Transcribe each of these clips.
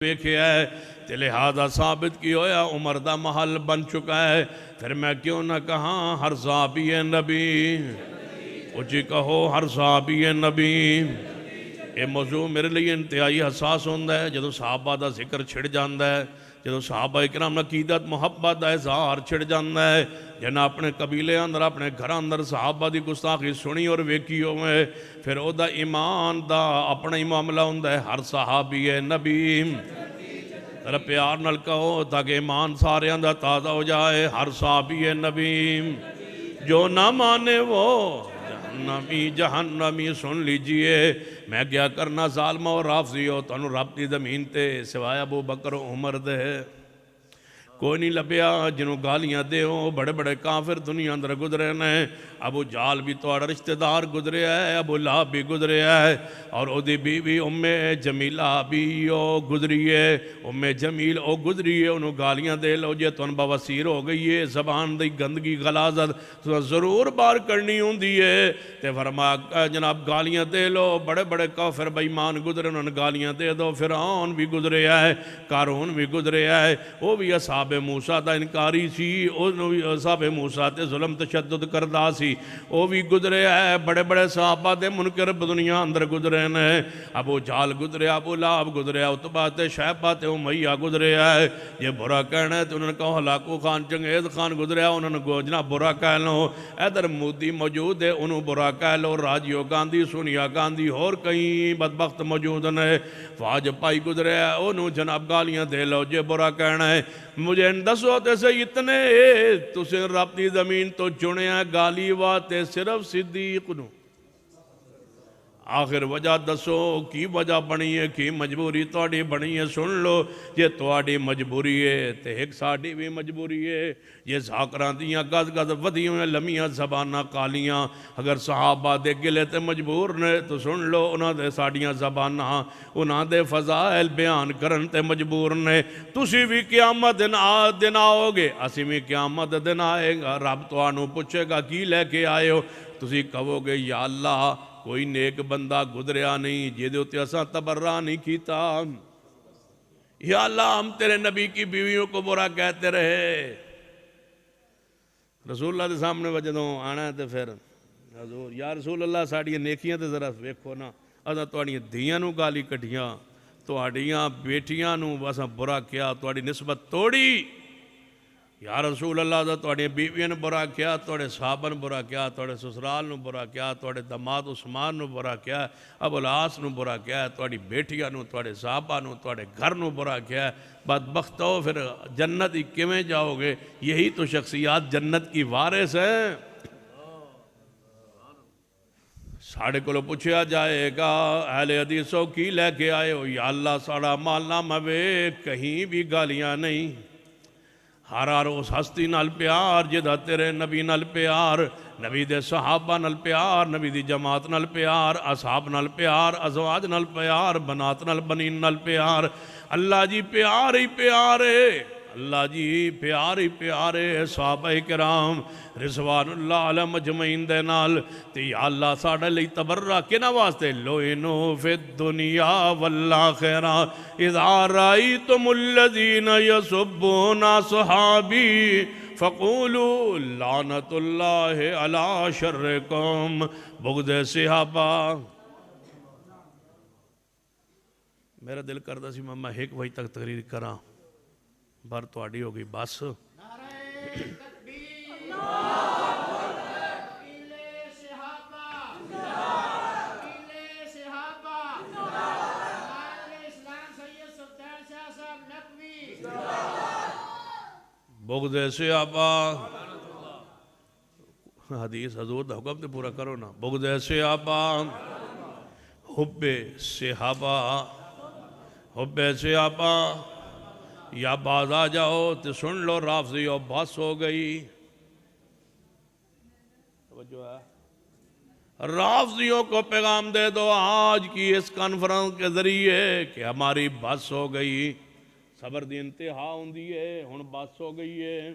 ویکھیا ہے تے لہذا ثابت کی ہویا عمر دا محل بن چکا ہے. پھر میں کیوں نہ کہاں ہر صحابی نبی اچھی کہو ہر صحابی نبی. یہ موضوع میرے لیے انتہائی حساس ہوندہ ہے جدو صحابہ دا ذکر چھڑ جاندہ ہے, جدو صحابہ اکرام عقیدت محبت دا اظہار چھڑ جاندہ ہے. جنہاں اپنے قبیلے اندر اپنے گھر اندر صحابہ دی گستاخی سنی اور ویکھی ہوئے, پھر او دا ایمان دا اپنا ہی معاملہ ہوندہ ہے ہر صحابی نبی. ذرا پیار نال کہو تاکہ ایمان سارے اندر تازہ ہو جائے, ہر صحابی نبی. جو نہ مانے وہ جہنمی جہنمی. سن لیجئے میں کیا کرنا ظالمہ اور رافضی ہو تو انہوں رب دی زمین تے سوائے ابو بکر و عمر دے کوئی نہیں لبیا جنہوں گالیاں دے ہو. بڑے بڑے کافر دنیا اندر گزرے ہیں. ابو جال بھی توڑا رشتہ دار گزرے ہے, ابو لہب بھی گزرے ہے, اور او دی بیوی ام جمیلہ بھی او گزری ہے. ام جمیل او گزری ہے, انہوں گالیاں دے لو جے تو ان بواسیر ہو گئی ہے. زبان دی گندگی غلاظت ضرور بار کرنی ہوں دیئے. تے فرمایا جناب گالیاں دے لو. بڑے بڑے کافر بے ایمان گزرے, انہوں نے گالیاں دے دو. فرعون بھی گزرے ہے, قارون بھی گزرے ہے, وہ بھی اصحاب موسیٰ دا انکاری سی, اصحاب موسیٰ تے ظلم تشدد کردہ سی, وہ بھی گزرے ہے. بڑے بڑے صحابہ دے منکر دنیا اندر گزرے ہیں. ابو جال گزرے, ابو لہب گزرے, عتبہ تے شیبہ تے امیہ گزرے ہے. یہ برا کہنا ہے تو انہوں نے کہا ہلاکو خان چنگیز خان گزرے ہے, انہوں نے گوجنا برا کہہ لو. ایدر مودی موجود ہے, انہوں برا کہہ لو. راجیو گاندھی, سونیا گاندھی اور کئی بدبخت موجود ہیں. فاج پائی گزرے ہے, انہوں جناب گالیاں دے لو جے برا کہنا ہے. مجھے دسو تے سے اتنے تسیں رب دی زمین تو چنے ہیں گالی واتے صرف صدیق نو. آخر وجہ دسو کی وجہ بنی ہے, کی مجبوری توڑی بنی ہے. سن لو یہ توڑی مجبوری ہے تے ایک ساڑی بھی مجبوری ہے. یہ زاکران دیاں گز گز ودیوں ہیں لمیاں زبانہ کالیاں, اگر صحابہ دے گلے تے مجبور نے تو سن لو انہاں دے ساڑیاں زبانہ انہاں دے فضائل بیان کرن تے مجبور نے. تسی بھی قیامت دن آؤ گے, اسی بھی قیامت دن آئے گا. رب تو آنو پوچھے گا کی لے کے آئے ہو, تسی کہو گے یا اللہ کوئی نیک بندہ گزریا نہیں جے دے ہوتے اساں تبرہ نہیں کیتا. یا اللہ ہم تیرے نبی کی بیویوں کو برا کہتے رہے. رسول اللہ دے سامنے وجدوں آنا ہے تے پھر حضور یا رسول اللہ ساڑیاں نیکیاں تے ذرا ویکھو نا, اساں تواڈیاں دھیاں نو گالی کٹھیاں, تواڈیاں بیٹیاں نو اساں برا کیا, تواڈی نسبت توڑی. یا رسول اللہ دا توڑے بیویاں نے برا کیا, توڑے صحابہ نے برا کیا, توڑے سسرال نے برا کیا, توڑے دماد عثمان نے برا کیا, ابو العاص نے برا کیا, توڑی بیٹیاں نے, توڑے صحابہ نے, توڑے گھر نے برا کیا. بدبخت ہو پھر جنت ہی کیویں جاؤ گے؟ یہی تو شخصیات جنت کی وارث ہیں. ساڑھے کو لو پوچھیا جائے گا اہل حدیثوں کی لے کے آئے ہو؟ یا اللہ ساڑھا مالنا موے کہیں بھی گالیاں نہیں. ہر اس ہستی نال پیار جدہ تیرے نبی نال پیار, نبی دے صحابہ نال پیار, نبی دی جماعت نال پیار, اصحاب نال پیار, ازواج نال پیار, بنات نال بنین نال پیار. اللہ جی پیار ہی پیار ہے, اللہ جی پیار ہی پیار ہے. صحابہ کرام رضوان اللہ علیہ مجمعین دے نال تے یا اللہ ساڑھے لئی تبرہ کنا واسطے لوئنو فی الدنیا والآخرہ اذا رائیتم الذین یسبون صحابی فقولوا لعنت اللہ علی شرکم. بغض صحابہ میرا دل کردہ سی میں ایک بھائی تک تقریر کراں بار تو آڑی ہوگی بس. بغض صحابہ حدیث حضور دا حکم تے پورا کرو نا. بغض صحابہ حب صحابہ حب صحابہ. یا باز آ جاؤ تو سن لو رافضیوں بس ہو گئی. توجہ ہے, رافضیوں کو پیغام دے دو آج کی اس کانفرنس کے ذریعے کہ ہماری بس ہو گئی. صبر دی انتہا ہوندی ہے, ہن بس ہو گئی ہے.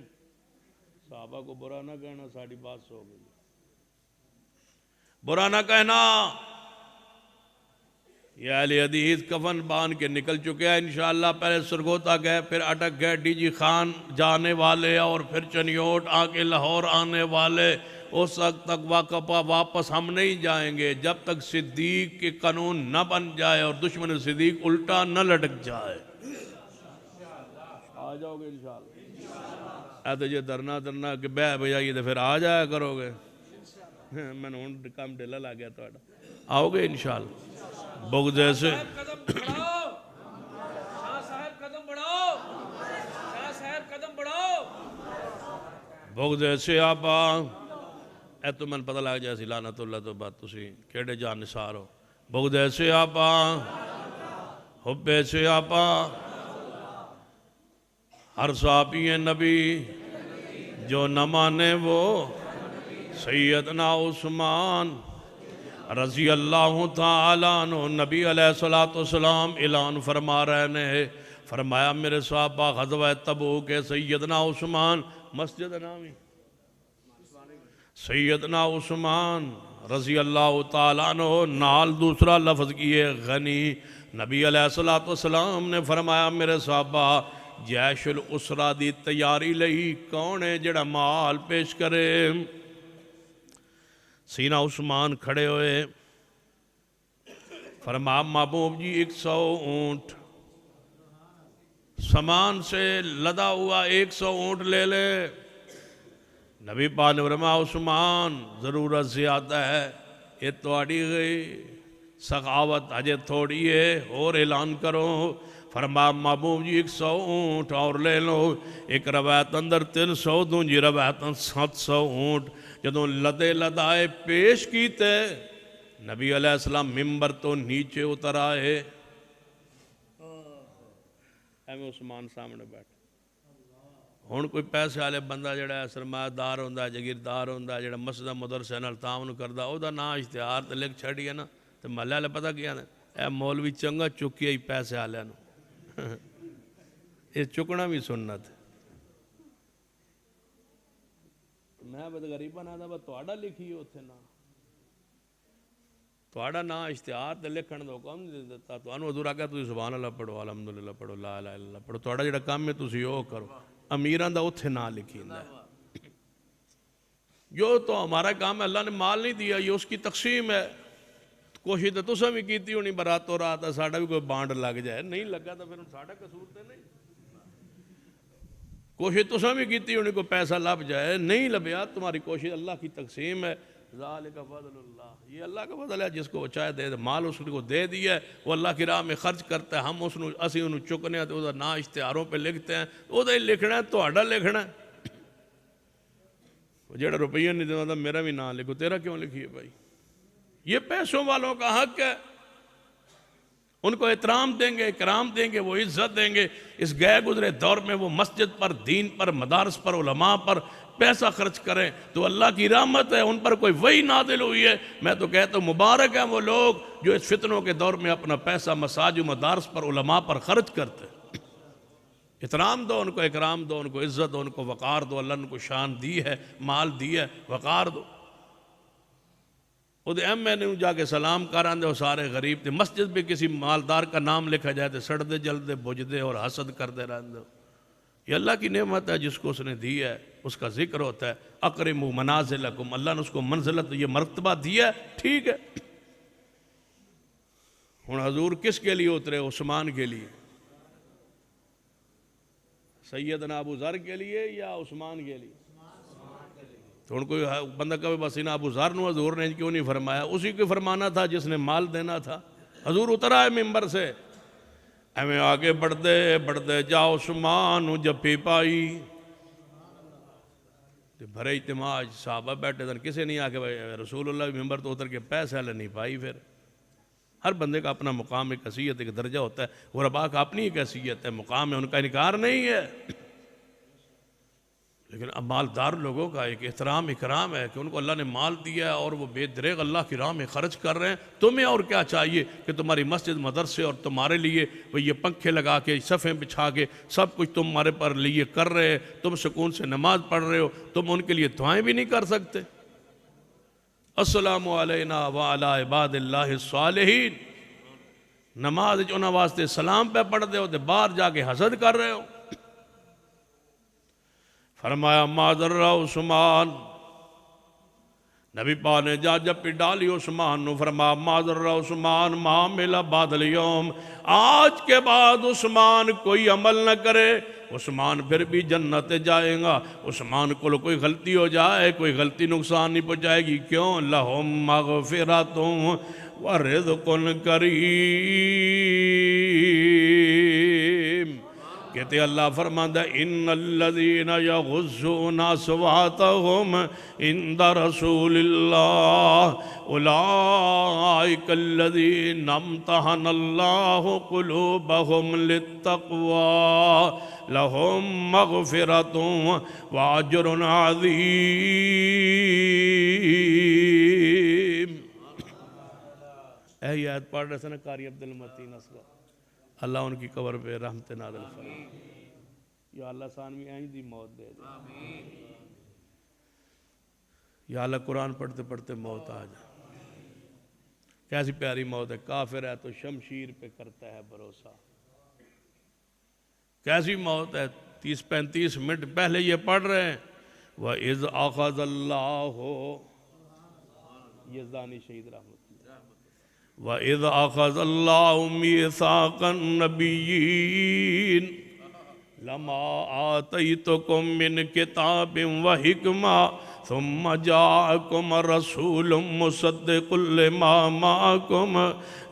صحابہ کو برا نہ کہنا, ساڑی بس ہو گئی. برا نہ کہنا, یہ اہل حدیث کفن باندھ کے نکل چکے ہیں انشاءاللہ. پہلے سرگوتا گئے، پھر اٹک گئے، ڈی جی خان جانے والے، اور پھر چنیوٹ آ کے لاہور آنے والے. اس وقت تک واپس ہم نہیں جائیں گے جب تک صدیق کے قانون نہ بن جائے اور دشمن صدیق الٹا نہ لٹک جائے. آ جاؤ گے انشاءاللہ. تو یہ درنا کہ بہ بجائیے تو پھر آ جایا کرو گے. میں نے ہوں کام ڈیلا لا گیا تھوڑا. آؤ گے انشاءاللہ. بغض ایسے بغض ایسے آپا اے تو من پتہ لگ جائے سی لعنت اللہ تو بات تسی کیڑے جان نثار ہو. بغض ایسے آپا حب ایسے آپا ہر صحابی نبی جو نہ مانے وہ سیدنا عثمان رضی اللہ تعالیٰ عنہ. نبی علیہ السلام اعلان فرما رہے ہیں، فرمایا میرے صحابہ غزوہ تبوک کے سیدنا عثمان مسجد نامی سیدنا عثمان رضی اللہ تعالیٰ عنہ نال دوسرا لفظ کیے غنی. نبی علیہ السلام نے فرمایا میرے صحابہ جیش الاسرہ دی تیاری لئی کون ہے جڑا مال پیش کرے. سینہ عثمان کھڑے ہوئے، فرمایا محبوب جی 100 اونٹ سامان سے لدا ہوا 100 اونٹ لے لے. نبی پاک نے فرمایا عثمان ضرورت زیادہ ہے، یہ توڑی گئی سخاوت اجے تھوڑی ہے اور اعلان کرو. فرمایا محبوب جی 100 اونٹ اور لے لو. ایک روایت اندر 300 دوسری روایت 700 اونٹ جدوں لدے لدائے پیش کیتے. نبی علیہ السلام ممبر تو نیچے اتر آئے. ایویں عثمان سامنے بیٹھ. ہن کوئی پیسے والے بندہ جڑا ہے سرمایہ دار ہوندا جگیردار ہوندا جڑا مسجد مدرسے نال تعاون کردا او دا نام اشتہار تے لکھ چھڑیے نا تے محلے والے پتہ کیا نے اے مولوی چنگا چکیا ہی پیسے والے نو. یہ چکنا بھی سنت ہے. میں بد غریباں نہ بس تہاڈا لکھی اوتھے نا تہاڈا نا اشتہار تے لکھن دا حکم نہیں دتا. تانوں حضور آکھیا تسی سبحان اللہ پڑھو الحمدللہ پڑھو لا الہ الا اللہ پڑھو. تہاڈا جڑا کام ہے تسی او کرو. امیراں دا اوتھے نا لکھیندا ہے. جو تو ہمارا کام ہے، اللہ نے مال نہیں دیا یہ اس کی تقسیم ہے. کوشش تو تساں بھی کیتی ہونی براتوں رات ساڈا بھی کوئی بانڈ لگ جائے. نہیں لگا تو پھر ساڈا قصور تے نہیں. کوشش تساں بھی کیتی ہونی کوئی پیسہ لب جائے. نہیں لبیا تمہاری کوشش اللہ کی تقسیم ہے. ذالک فضل اللہ، یہ اللہ کا فضل ہے. جس کو وہ چاہے دے مال اس کو دے دیا ہے وہ اللہ کی راہ میں خرچ کرتا ہے. ہم اسی انہوں چکنے ہیں تو وہ نا اشتہاروں پہ لکھتے ہیں. وہ تو لکھنا ہے تہاڈا لکھنا ہے. جڑا روپیہ نہیں دینا میرا بھی نام لکھو. تیرا کیوں لکھیے بھائی؟ یہ پیسوں والوں کا حق ہے. ان کو احترام دیں گے، اکرام دیں گے، وہ عزت دیں گے. اس گئے گزرے دور میں وہ مسجد پر، دین پر، مدارس پر، علماء پر پیسہ خرچ کریں تو اللہ کی رحمت ہے. ان پر کوئی وحی نازل ہوئی ہے. میں تو کہتا ہوں مبارک ہیں وہ لوگ جو اس فتنوں کے دور میں اپنا پیسہ مساجد و مدارس پر، علماء پر خرچ کرتے. احترام دو ان کو، اکرام دو ان کو، عزت دو ان کو، وقار دو. اللہ نے ان کو شان دی ہے، مال دی ہے، وقار دو. وہ میں نے جا کے سلام کران دے وہ سارے غریب تھے. مسجد بھی کسی مالدار کا نام لکھا جائے تو سڑ دے جل دے بجھ دے اور حسد کر دے رہن دے. یہ اللہ کی نعمت ہے جس کو اس نے دی ہے اس کا ذکر ہوتا ہے. اکرموا منازلکم، اللہ نے اس کو منزلت یہ مرتبہ دیا ہے. ٹھیک ہے. ہن حضور کس کے لیے اترے؟ عثمان کے لیے. سیدنا ابو ذر کے لیے یا عثمان کے لیے؟ تو ان کو بندہ کبھی بس انہا ابو ذر نو حضور نے کیوں نہیں فرمایا؟ اسی کو فرمانا تھا جس نے مال دینا تھا. حضور اترا ہے ممبر سے. ہمیں آگے بڑھتے جا عثمان جپی پائی. بھرے اجتماع صحابہ بیٹھے تھے. کسے نہیں آکے رسول اللہ ممبر تو اتر کے پیسے لے نہیں پائی. پھر ہر بندے کا اپنا مقام، ایک حیثیت، ایک درجہ ہوتا ہے. غرباء کا اپنی ایک حیثیت ہے، مقام ہے، ان کا انکار نہیں ہے. لیکن اب مالدار لوگوں کا ایک احترام اکرام ہے کہ ان کو اللہ نے مال دیا ہے اور وہ بے دریغ اللہ کی راہ میں خرچ کر رہے ہیں. تمہیں اور کیا چاہیے کہ تمہاری مسجد مدرسے اور تمہارے لیے وہ یہ پنکھے لگا کے صفیں بچھا کے سب کچھ تمہارے پر لیے کر رہے ہیں. تم سکون سے نماز پڑھ رہے ہو، تم ان کے لیے دعائیں بھی نہیں کر سکتے. السلام علینا وعلی عباد اللہ الصالحین. نماز انہاں واسطے سلام پہ پڑھ دے ہو تے باہر جا کے حسد کر رہے ہو. فرمایا ما ضر عثمان، نبی پاک نے جب پہ ڈالی عثمان نو، فرمایا ما ضر عثمان ما عمل بعد اليوم، آج کے بعد عثمان کوئی عمل نہ کرے، عثمان پھر بھی جنت جائے گا. عثمان کو کوئی غلطی ہو جائے، کوئی غلطی نقصان نہیں پہنچائے گی. کیوں؟ لہم مغفرۃ ورزق کریم. کہتے اللہ فرماندہ ان الذین یغضون اصواتهم عند رسول اللہ اولئک الذین امتحن اللہ قلوبهم للتقوی لہم مغفرۃ واجر عظیم. اے آیت پڑھ رہے سن قاری عبد المتین اصغر، اللہ ان کی قبر پہ رحمت نازل فرمائے. یا اللہ ثانوی آئیں دی موت دے دے. یا اللہ قرآن پڑھتے پڑھتے موت آ جائے. کیسی پیاری موت ہے، کافر ہے تو شمشیر پہ کرتا ہے بھروسہ. کیسی موت ہے، 30-35 منٹ پہلے یہ پڑھ رہے ہیں وَإِذْ أَخَذَ اللَّهُ، یزدانی شہید رحمت وَإِذْ أَخَذَ اللَّهُ مِيثَاقَ النَّبِيِّينَ لَمَا آتَيْتُكُم مِّن كِتَابٍ وَحِكْمَةٍ ثُمَّ جَاءَكُمْ رَسُولٌ مُصَدِّقٌ لِّمَا مَعَكُمْ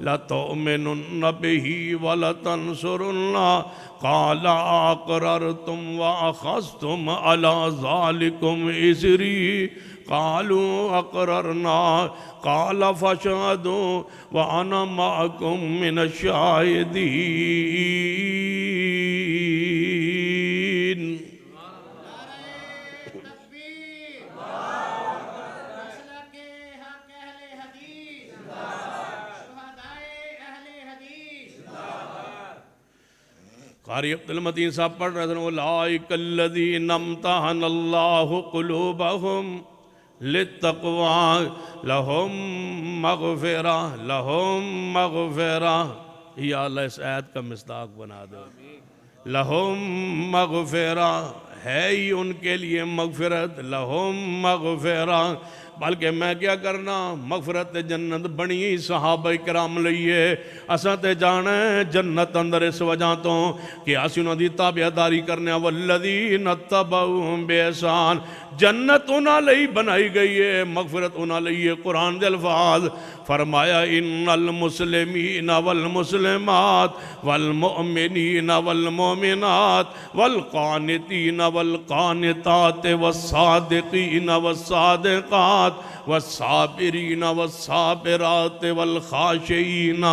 لَتُؤْمِنُنَّ بِهِ وَلَتَنصُرُنَّهُ قَالَ أَقْرَرْتُمْ وَأَخَذْتُمْ عَلَى ذَلِكُمْ إِصْرِي قالوا اقررنا قال فاشهدوا وانا معكم من الشاهدين. قاری عبد المتین صاحب پڑھ رہے تھے اولئک الذین امتحن اللہ قلوبهم للتقوی لہم مغفرہ لہم مغفرہ. یا اللہ اس آیت کا مصداق بنا دو. لہم مغفرہ ہے ہی ان کے لیے مغفرت، لہم مغفرہ. بلکہ میں کیا کرنا، مغفرت جنت بنی صحابہ کرام لئیے. اساں تے جانا ہے جنت اندر اس وجہ تو کہ اسی انہوں دی تابعداری کرنے والذین اتبعوہم بِإِحْسَانٍ. جنت انہاں لئی بنائی گئی ہے، مغفرت انہاں لئی ہے. قرآن دے الفاظ فرمایا ان المسلمین والمسلمات والمؤمنین والمؤمنات والقانتین والقانتات والصادقین والصادقات والصابرین والصابرات والخاشعین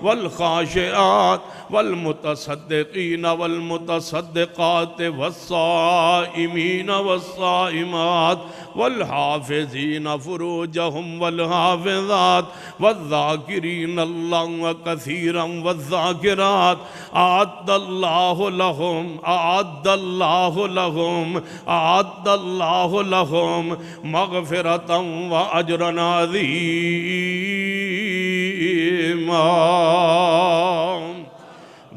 والخاشعات والمتصدقین والمتصدقات والصائمین والصائمات والحافظین فروجہم والحافظات والذاکرین اللہ کثیرا والذاکرات. اعد اللہ لہم اعد اللہ لہم اعد اللہ لہم مغفرتا واجرا عظیما.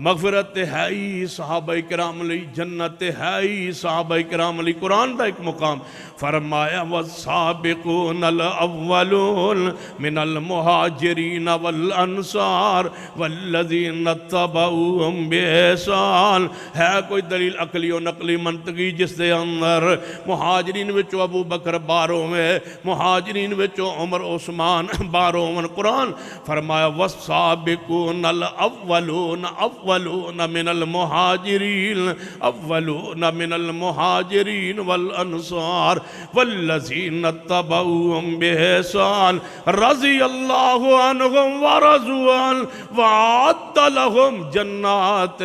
مغفرت ہے ہی صحابہ کرام علی، جنت ہے ہی صحابہ کرام علی. قرآن دا ایک مقام فرمایا والسابقون الاولون من المہاجرین والانصار والذین اتبعوہم بِإِحْسَانٍ. ہے کوئی دلیل عقلی و نقلی منطقی جس دے اندر مہاجرین وچو ابو بکر باروں میں، مہاجرین وچو عمر عثمان باروں میں. قرآن فرمایا والسابقون الاولون اولون من المہاجرین اولون من المہاجرین والانصار والذین اتبعوہم بِإِحْسَانٍ رضی اللہ عنہم ورضوا عنہ وعد لہم جنات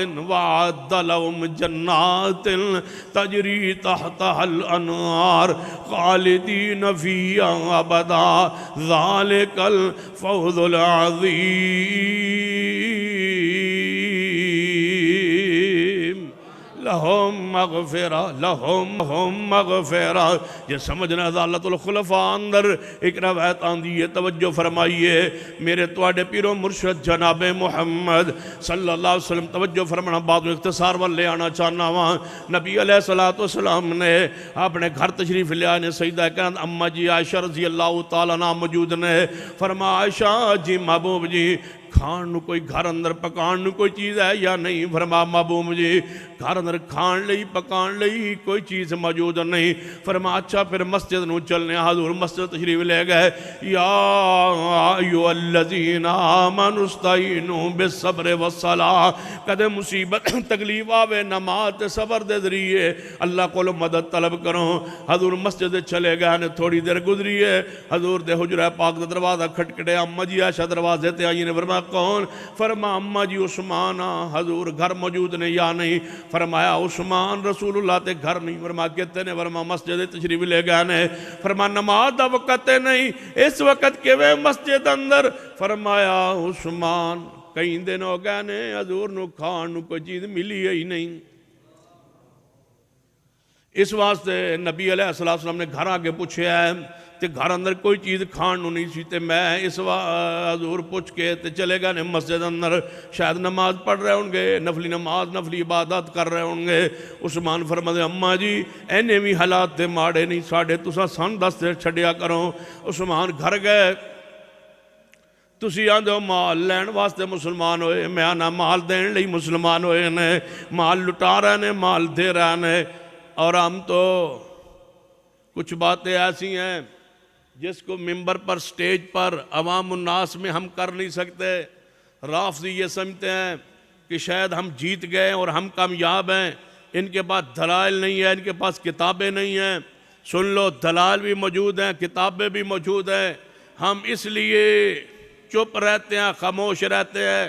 تجری تحتها الانہار خالدین فیہا ابدا ذالک الفوز العظیم. لہم مغفرہ لہم مغفرہ. یہ سمجھنا عدالت الخلفاء اندر ایک روایت آندھی ہے، توجہ فرمائیے میرے تواڈے پیرو مرشد جناب محمد صلی اللہ علیہ وسلم. توجہ فرمانا، بعد میں اختصار والے آنا چاہنا وہاں. نبی علیہ السلام نے اپنے گھر تشریف لے آنے، سیدہ کہنا اماں جی عائشہ رضی اللہ تعالیٰ عنہ موجود نے. فرما عائشہ جی محبوب جی کھان نو کوئی گھر اندر پکان نو کوئی چیز ہے یا نہیں؟ فرما محبوب جی گھر اندر کھان لئی پکان لئی کوئی چیز موجود نہیں. فرما اچھا پھر مسجد نو چلنے. حضور مسجد تشریف لے گئے. یا ایھا الذین آمنوا استعینوا بالصبر والصلاۃ. کدے مصیبت تکلیف آوے نماز تے صبر دے ذریعے اللہ کو مدد طلب کرو. حضور مسجد چلے گئے نے، تھوڑی دیر گزری ہے، حضور دے حجرہ پاک دا دروازہ کھٹکھٹے. اماں جی عائشہ دروازے تے آئی نے. فرما کون؟ فرما اماں جی عثمان. حضور گھر موجود نے یا نہیں؟ فرمایا عثمان رسول اللہ تے گھر نہیں. فرما کہتے نے؟ فرما مسجد تشریف لے گئے نے. فرما نماز دا وقت نہیں، اس وقت کے وہ مسجد اندر. فرمایا عثمان کئی دن ہو گئے نے حضور نو کھان نو کوئی چیز ملی ہی نہیں. اس واسطے نبی علیہ السلام نے گھر آگے پوچھے ہے تے گھر اندر کوئی چیز کھان نو نہیں سی. تے میں اس حضور پوچھ کے تے چلے گئے نے مسجد اندر. شاید نماز پڑھ رہے ہوں گے، نفلی نماز نفلی عبادت کر رہے ہوں گے. عثمان فرماتے اماں جی اینے بھی حالات تے ماڑے نہیں ساڑھے، تساں سن دس تے چھڑیا کرو. عثمان گھر گئے. تسی آندے ہو مال لین واسطے مسلمان ہوئے، میں آنا مال دین لئی مسلمان ہوئے نے. مال لٹا رہے نے، مال دے رہے نے. اور ہم تو کچھ باتیں ایسی ہیں جس کو ممبر پر سٹیج پر عوام الناس میں ہم کر نہیں سکتے. رافضی یہ سمجھتے ہیں کہ شاید ہم جیت گئے اور ہم کامیاب ہیں. ان کے پاس دلائل نہیں ہے، ان کے پاس کتابیں نہیں ہیں. سن لو، دلائل بھی موجود ہیں، کتابیں بھی موجود ہیں. ہم اس لیے چپ رہتے ہیں، خاموش رہتے ہیں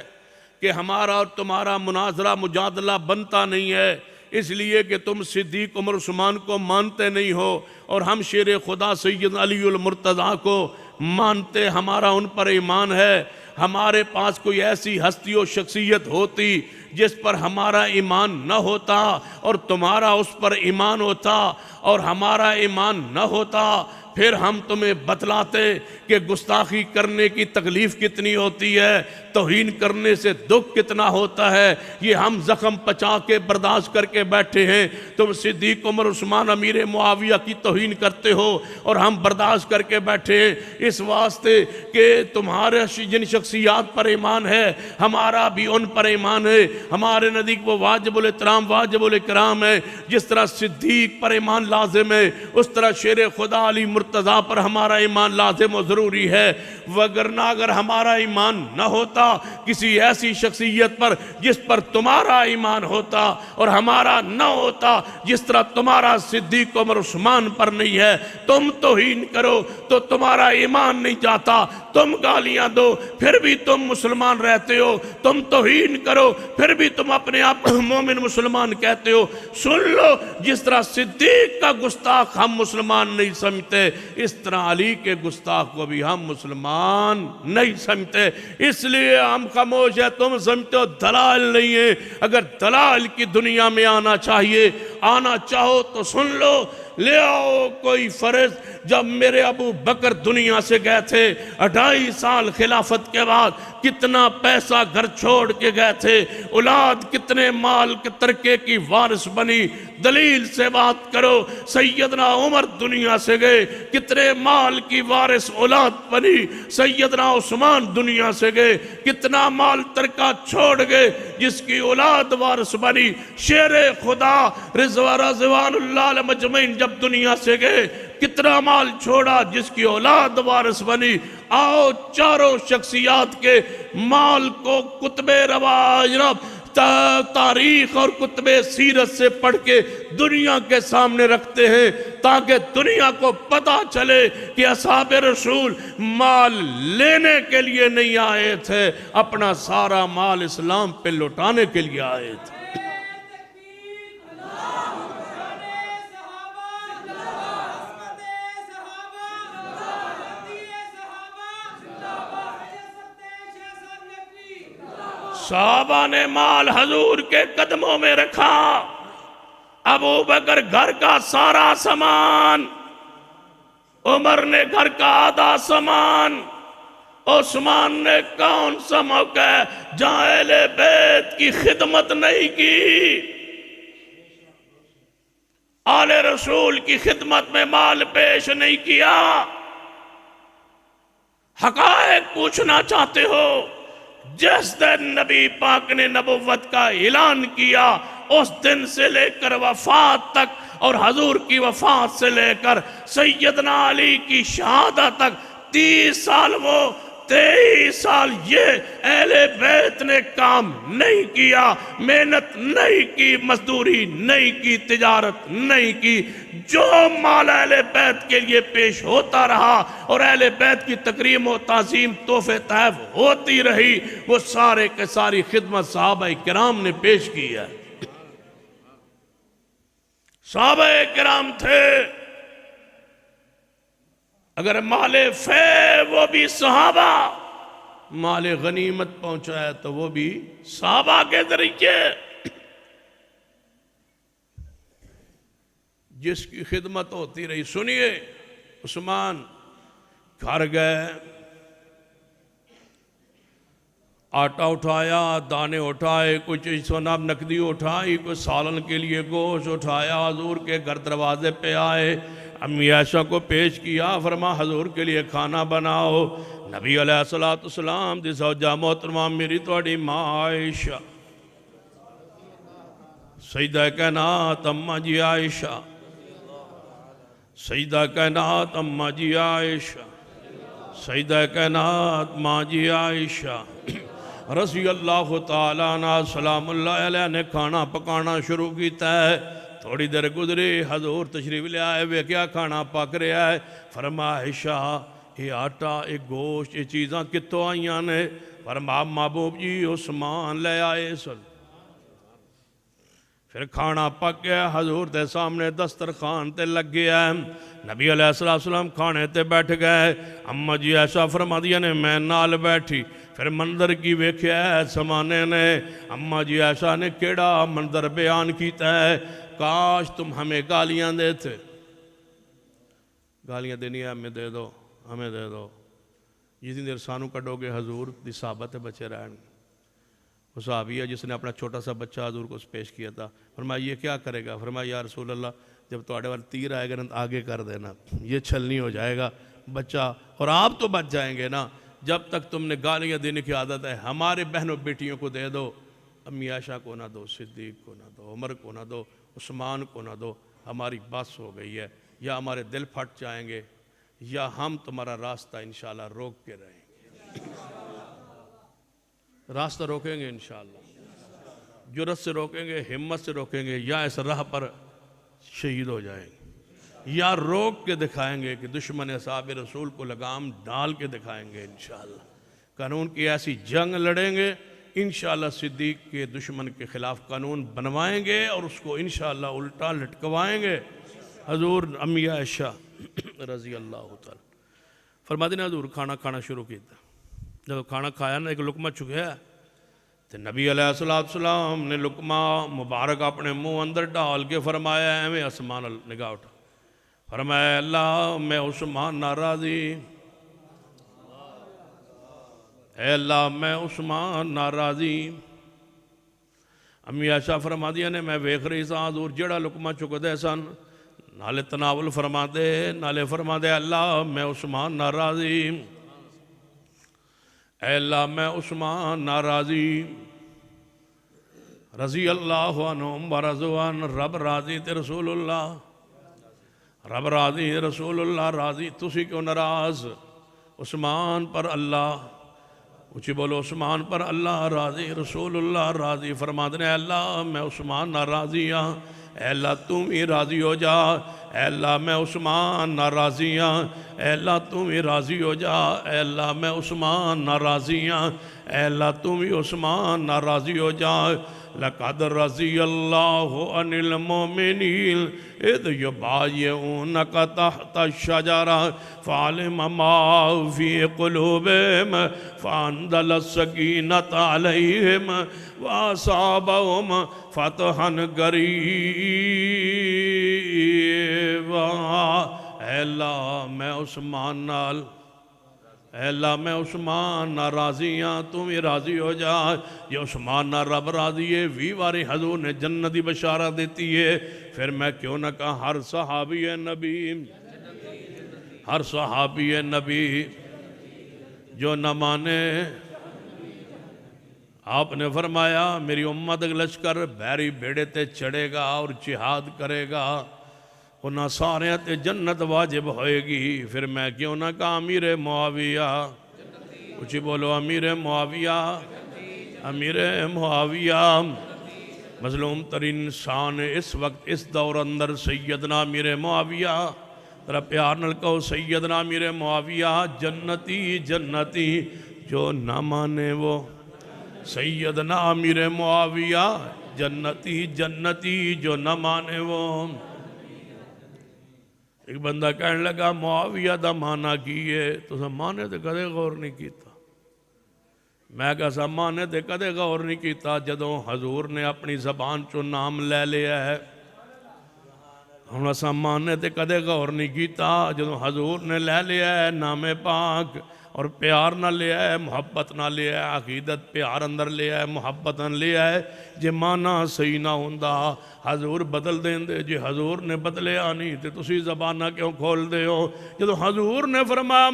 کہ ہمارا اور تمہارا مناظرہ مجادلہ بنتا نہیں ہے، اس لیے کہ تم صدیق عمر عثمان کو مانتے نہیں ہو اور ہم شیر خدا سید علی المرتضیٰ کو مانتے. ہمارا ان پر ایمان ہے. ہمارے پاس کوئی ایسی ہستی و شخصیت ہوتی جس پر ہمارا ایمان نہ ہوتا اور تمہارا اس پر ایمان ہوتا اور ہمارا ایمان نہ ہوتا، پھر ہم تمہیں بتلاتے کہ گستاخی کرنے کی تکلیف کتنی ہوتی ہے، توہین کرنے سے دکھ کتنا ہوتا ہے. یہ ہم زخم پچا کے برداشت کر کے بیٹھے ہیں. تم صدیق عمر عثمان امیر معاویہ کی توہین کرتے ہو اور ہم برداشت کر کے بیٹھے ہیں، اس واسطے کہ تمہارے جن شخصیات پر ایمان ہے ہمارا بھی ان پر ایمان ہے. ہمارے نزدیک وہ واجب الاحترام واجب الاکرام ہے. جس طرح صدیق پر ایمان لازم ہے اس طرح شیر خدا علی مرتضیٰ پر ہمارا ایمان لازم و ضروری ہے. وگرنہ اگر ہمارا ایمان نہ ہوتا کسی ایسی شخصیت پر جس پر تمہارا ایمان ہوتا اور ہمارا نہ ہوتا، جس طرح تمہارا صدیق عمر عثمان پر نہیں ہے، تم توہین کرو تو تمہارا ایمان نہیں جاتا. تم گالیاں دو پھر بھی تم مسلمان رہتے ہو، تم توہین کرو پھر بھی تم اپنے آپ مومن مسلمان کہتے ہو. سن لو، جس طرح صدیق کا گستاخ ہم مسلمان نہیں سمجھتے، اس طرح علی کے گستاخ کو بھی ہم مسلمان نہیں سمجھتے. اس لیے ہم خاموش ہیں. تم سمجھتے ہو دلائل نہیں ہے. اگر دلائل کی دنیا میں آنا چاہیے، آنا چاہو تو سن لو. لے آؤ کوئی فرض. جب میرے ابو بکر دنیا سے گئے تھے 2.5 سال خلافت کے بعد، کتنا پیسہ گھر چھوڑ کے گئے تھے، اولاد کتنے مال کے ترکے کی وارث بنی. دلیل سے بات کرو. سیدنا عمر دنیا سے گئے، کتنے مال کی وارث اولاد بنی. سیدنا عثمان دنیا سے گئے، کتنا مال ترکہ چھوڑ گئے جس کی اولاد وارث بنی. شیر خدا رضوان اللہ علیہ مجمعین جب دنیا سے گئے، کتنا مال چھوڑا جس کی اولاد وارث بنی. آؤ چاروں شخصیات کے مال کو کتب رواج تاریخ اور کتب سیرت سے پڑھ کے دنیا کے سامنے رکھتے ہیں تاکہ دنیا کو پتا چلے کہ اصحاب رسول مال لینے کے لیے نہیں آئے تھے، اپنا سارا مال اسلام پہ لوٹانے کے لیے آئے تھے. صحابہ نے مال حضور کے قدموں میں رکھا. ابو بکر گھر کا سارا سامان، عمر نے گھر کا آدھا سامان، عثمان نے کون سا موقع ہے جہاں اہل بیت کی خدمت نہیں کی، آل رسول کی خدمت میں مال پیش نہیں کیا؟ حقائق پوچھنا چاہتے ہو؟ جس دن نبی پاک نے نبوت کا اعلان کیا اس دن سے لے کر وفات تک، اور حضور کی وفات سے لے کر سیدنا علی کی شہادت تک 30 سال، وہ 23 سال یہ اہل بیت نے کام نہیں کیا، محنت نہیں کی، مزدوری نہیں کی، تجارت نہیں کی۔ جو مال اہل بیت کے لیے پیش ہوتا رہا اور اہل بیت کی تکریم و تعظیم تحفے تحائف ہوتی رہی، وہ سارے کے ساری خدمت صحابہ کرام نے پیش کی ہے۔ صحابہ کرام تھے، اگر مال فے وہ بھی صحابہ، مال غنیمت پہنچا ہے تو وہ بھی صحابہ کے ذریعے۔ جس کی خدمت ہوتی رہی، سنیے، عثمان گھر گئے، آٹا اٹھایا، دانے اٹھائے، کچھ سونا نقدی اٹھائی، کچھ سالن کے لیے گوشت اٹھایا، حضور کے گھر دروازے پہ آئے، امی عائشہ کو پیش کیا، فرما حضور کے لیے کھانا بناؤ۔ نبی علیہ السلام دی زوجہ محترمہ میری توڑی ماں عائشہ، سیدہ کائنات اماں جی عائشہ، سیدہ کائنات اماں جی عائشہ، سیدہ کائنات ماں جی عائشہ رضی اللہ تعالیٰ عنہ سلام اللہ علیہ نے کھانا پکانا شروع کیتا ہے۔ تھوڑی دیر گزری، حضور تشریف لے آئے، وہ کیا کھانا پک رہا ہے؟ فرمایا عائشہ یہ آٹا، یہ گوشت، یہ چیزاں کتوں آئیاں نے؟ فرمایا محبوب جی عثمان لے آئے سن۔ پھر کھانا پک گیا، حضور تے سامنے دسترخوان تے لگ گیا ہے، نبی علیہ السلام کھانے تے بیٹھ گئے، اماں جی ایسا فرما دیا نے میں نال بیٹھی، پھر منظر کی ویکھیا ہے زمانے نے، اماں جی ایسا نے کیڑا منظر بیان کیتا ہے، کاش تم ہمیں گالیاں دیتے، گالیاں دینی ہے ہمیں دے دو، ہمیں دے دو، جتنی دیر سانو کڈو گے حضور دی صحابت بچے رہن۔ وہ صحابی ہے جس نے اپنا چھوٹا سا بچہ حضور کو پیش کیا تھا، فرمایا یہ کیا کرے گا؟ فرمایا یا رسول اللہ جب تواڈے وال تیر آئے گا نا آگے کر دینا، یہ چھلنی ہو جائے گا بچہ، اور آپ تو بچ جائیں گے نا۔ جب تک تم نے گالیاں دینے کی عادت ہے ہمارے بہنوں بیٹیوں کو دے دو، امی عائشہ کو نہ دو، صدیق کو نہ دو، عمر کو نہ دو، عثمان کو نہ دو، ہماری بس ہو گئی ہے، یا ہمارے دل پھٹ جائیں گے یا ہم تمہارا راستہ انشاءاللہ روک کے رہیں گے، راستہ روکیں گے انشاءاللہ، جرت سے روکیں گے، ہمت سے روکیں گے، یا اس راہ پر شہید ہو جائیں گے، یا روک کے دکھائیں گے کہ دشمن اصحاب رسول کو لگام ڈال کے دکھائیں گے انشاءاللہ، قانون کی ایسی جنگ لڑیں گے انشاءاللہ، صدیق کے دشمن کے خلاف قانون بنوائیں گے اور اس کو انشاءاللہ الٹا لٹکوائیں گے۔ حضور امی عائشہ رضی اللہ تعالی فرما دینا، حضور کھانا کھانا شروع کیتا، جب کھانا کھایا نا ایک لقمہ چکیا تو نبی علیہ السلام نے لقمہ مبارک اپنے منہ اندر ڈال کے فرمایا ایویں آسمان نگاہ اٹھا، فرمایا اللہ میں عثمان ناراضی، اے اللہ میں عثمان ناراضی۔ امی عائشہ فرما دیا نے میں ویکھ رہی سا حضور جڑا لقمہ چک دے سن، نالے تناول فرما دے، نالے فرما دے اللہ میں عثمان ناراضی، اے اللہ میں عثمان ناراضی، رضی اللہ عنہم ورضوان، رب راضی تے رسول اللہ، رب راضی رسول اللہ راضی، تسی کیوں ناراض؟ عثمان پر اللہ، اچھی بولو عثمان پر اللہ راضی، رسول اللہ راضی، فرما دے اللہ میں عثمان ناراضی ہاں، اے اللہ تم ہی راضی ہو جا، اے اللہ میں عثمان ناراضی ہاں، اے اللہ تم ہی راضی ہو جا، اے اللہ میں عثمان ناراضی ہاں، اے اللہ تم ہی عثمان ناراضی ہو جا۔ لقد رضی اللہ عن المؤمنین اذ یبایعونک تحت الشجرہ فعلم ما فی قلوبہم فانزل السکینۃ علیہم واصابہم فتحا قریبا۔ اے اللہ میں عثمان نال، اے اللہ میں عثمان نہ راضی ہاں، تم بھی راضی ہو جا۔ یہ عثمان نہ رب راضی ہے، 20 واری حضور نے جنتی بشارت دیتی ہے، پھر میں کیوں نہ کہا ہر صحابی نبی، ہر صحابی نبی جو نہ مانے۔ آپ نے فرمایا میری امت لشکر بحری بیڑے تے چڑھے گا اور جہاد کرے گا، انہاں سارے تے جنت واجب ہوئے گی، پھر میں کیوں نہ کہا امیر معاویہ، اچھی بولو امیر معاویہ، امیر معاویہ۔ مظلوم ترین انسان اس وقت اس دور اندر سیدنا امیر معاویہ، ذرا پیار نال کہو سیدنا امیر معاویہ جنتی جنتی جو نہ مانے وہ، سیدنا امیر معاویہ جنتی جنتی جو نہ مانے وہ۔ ایک بندہ کہنے لگا معاویہ دا معنی کی ہے، تو سا معنی تے کدے غور نہیں کیتا۔ میں کہا سا معنی تے کدے غور نہیں کیتا، جدوں حضور نے اپنی زبان چو نام لے لیا ہے، ہم اسا معنی تے کدے غور نہیں کیتا، جدوں حضور نے لے لیا ہے نام پاک، اور پیار نہ لیا ہے، محبت نہ لیا ہے، عقیدت پیار اندر لیا ہے، محبت نہ لیا ہے، جے معنی صحیح نہ ہوندہ حضور بدل دیں دے، جے حضور نے بدلے آنی تے تسی زبانہ کیوں کھول دے ہو۔ جدو حضور نے فرمایا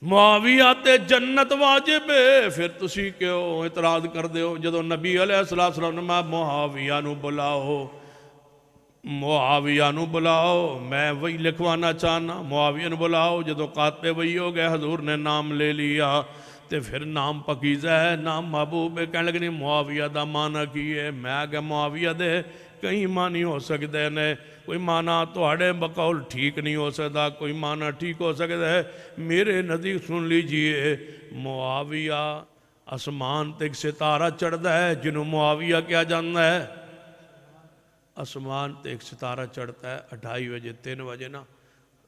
معاویہ تے جنت واجب ہے، پھر تسی کیوں اعتراض کر دے ہو۔ جدو نبی علیہ السلام نے معاویہ نو بلاؤ، معاویہ نو بلاؤ، میں وہی لکھوانا چاہنا، معاویہ نو بلاؤ۔ جدو قاتل وہی ہو گئے، حضور نے نام لے لیا، تے پھر نام پکیزہ ہے، نام محبوب ہے۔ کہنے لگے نہیں معاویہ دا معنی کی ہے، میں آگے معاویہ دے کہیں معنی ہو سکتے ہیں، کوئی معنی توڑے بقول ٹھیک نہیں ہو سکتا، کوئی معنی ٹھیک ہو سکتا ہے۔ میرے نزدیک سن لیجئے، معاویہ آسمان تے ایک ستارہ چڑھتا ہے، جنہوں معاویہ کیا جانتا ہے؟ آسمان تے ایک ستارہ چڑھتا ہے 2:30 بجے 3 بجے نا،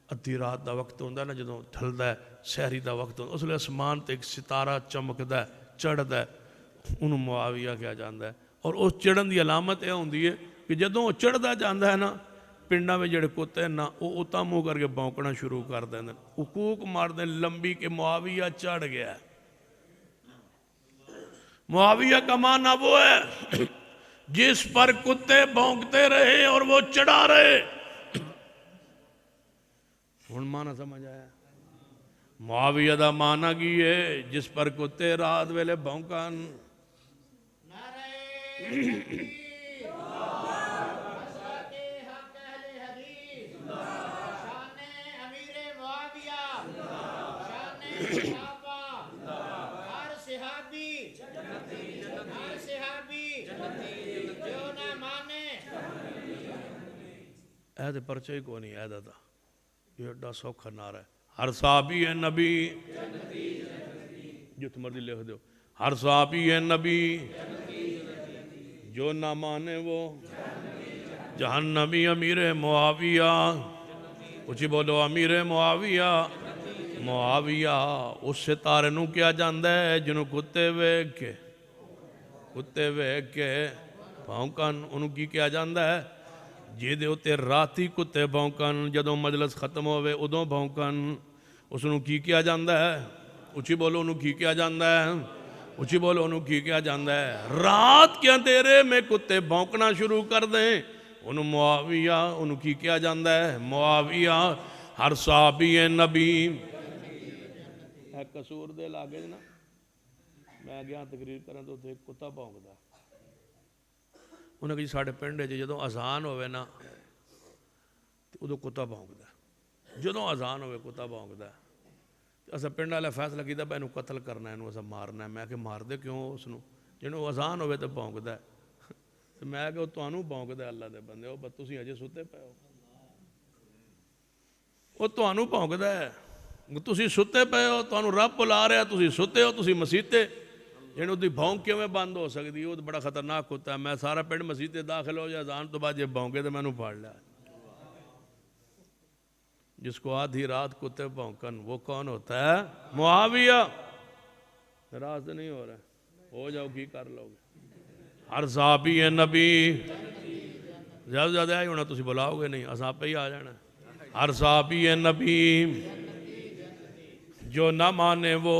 ادھی رات دا وقت ہوندہ ہے نا، جدوں ڈھلدا ہے سحری دا وقت ہوندہ ہے، اس لئے آسمان تے ایک ستارہ چمکدا ہے، چڑھدا ہے، انہوں معاویہ کیا جاندا ہے۔ اور اس چڑھن دی علامت یہ ہوندی ہے کہ جدوں چڑھدا جاندا ہے نا، پنڈا میں جڑے کتے ہیں نا، وہ اتا منہ کر کے بھونکنا شروع کر دیں، حقوق مار دیں لمبی کہ معاویہ چڑھ گیا ہے۔ معاویہ کا معنی وہ ہے جس پر کتے بھونکتے رہے اور وہ چڑھا رہے۔ ہن معنی سمجھ آیا؟ معاویہ دا معنی کی ہے جس پر کتے رات ویلے بھونکن۔ ایدے پرچہ ہی کو نہیں ایدہ تھا، یہ اڈا سوکھا نعرہ ہے۔ ہر صحابی ہے نبی، جو تمہاری لکھ دو، ہر صحابی ہے نبی، جو نہ مانے وہ جہنمی۔ امیر معاویہ، اچھی بولو امیر معاویہ، معاویہ اس ستارے نو کیا جاندہ ہے جنہوں کتے ویک کے بھونکن، انہوں کی کیا جاندہ ہے جی دے ہوتے راتی کتے بھونکن، جدوں مجلس ختم ہوئے ادوں بھونکن، اس انہوں کی کیا جاندہ ہے؟ اچھی بولو انہوں کی کیا جاندہ ہے؟ اچھی بولو انہوں کی کیا جاندہ ہے؟ رات کے اندھیرے میں کتے بھونکنا شروع کر دیں، انہوں معاویہ انہوں کی کیا جاندہ ہے؟ معاویہ ہر صحابی نبی۔ ایک قصور دے لاگے نا، میں گیا تقریر کریں تو ایک کتا بھونک دا، انہیں کہا ساڑھے پنڈے جدوں اذان ہوئے نا ادو کتا بھونک دا، جدوں اذان ہوئے کتا بھونک دا۔ اسا پنڈ والے فیصلہ کیتا بھائی انہوں قتل کرنا ہے، انہوں اسا مارنا ہے۔ میں کہ مار دے کیوں اس نو، جنہوں اذان ہوئے تو بھونک دا ہے۔ میں کہ وہ توانوں بھونک دا اللہ دے بندے ہو، بس تسی ہجے ستے پے ہو، وہ توانوں بھونک دا ہے، تسی ستے پے ہو، توانوں رب بلا رہے ہیں، تسی ستے ہو، تسی مسیتے۔ جنہوں دی بھونک کیوں میں بند ہو سکتی وہ بڑا خطرناک ہوتا ہے. میں سارا پنڈ مسجد تے داخل ہو جائے اذان تو بعد یہ بھونکے تو میں نے پھاڑ لیا. جس کو آدھی رات کتے بھونکن وہ کون ہوتا ہے؟ معاویہ. راز تو نہیں ہو رہا ہو جاؤ کی کر لو گے. ہر صحابی نبی زیادہ زیادہ آئی ہونا تسی بلاؤ گے نہیں اساں پہ ہی آ جانا. ہر صحابی نبی جو نہ مانے وہ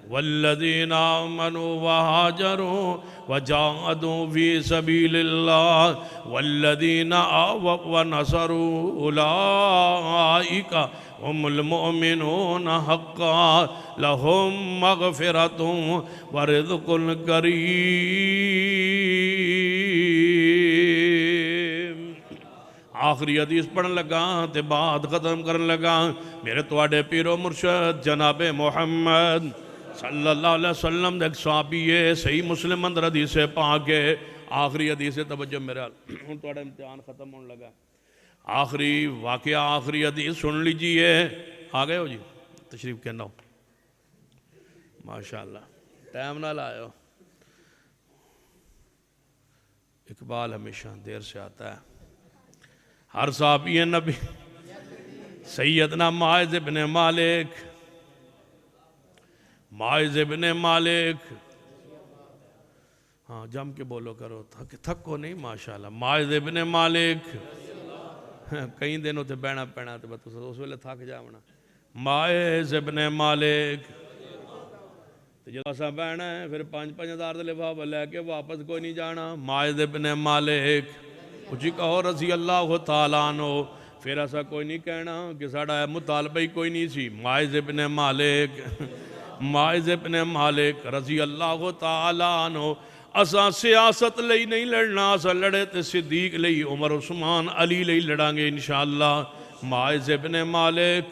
والذین آمنوا وہاجروا وجاہدوا فی سبیل اللہ والذین آووا ونصروا اولئک هم المؤمنون حقا لهم مغفرۃ ورزق کریم. آخری حدیث پڑھن لگا تے بات ختم کرن لگا. میرے تواڈے پیر و مرشد جناب محمد صلی اللہ علیہ وسلم ایک صحابی ہے. صحیح مسلم اندر حدیث پاک ہے. آخری حدیث توجہ میرے ہوں تواڈا امتحان ختم ہونے لگا. آخری واقعہ آخری حدیث سن لیجئے. آ گئے ہو جی تشریف کہنا ہو ماشاءاللہ ٹائم نہ لائے ہو. اقبال ہمیشہ دیر سے آتا ہے. ہر صحابی نبی سیدنا معاذ ابن مالک معاذ ابن مالک ہاں جم کے بولو کرو تھکو نہیں ماشاءاللہ. معاذ ابن مالک کئی دنوں تے بہنا پینا تے بس اس ویلے تھک جاونا. معاذ ابن مالک جب اسا بہنا ہے پھر 5,000 لفافہ لے کے واپس کوئی نہیں جانا. معاذ ابن مالک اچھی کہو رضی اللہ تعالیٰ عنہ. پھر ایسا کوئی نہیں کہنا کہ ساڑھا مطالبہ ہی کوئی نہیں سی. معاذ ابن مالک معاذ ابن مالک رضی اللہ تعالیٰ عنہ. اساں سیاست لئی نہیں لڑنا اساں لڑے تے صدیق لئی عمر عثمان علی لئی لڑاں گے انشاءاللہ. معاذ ابن مالک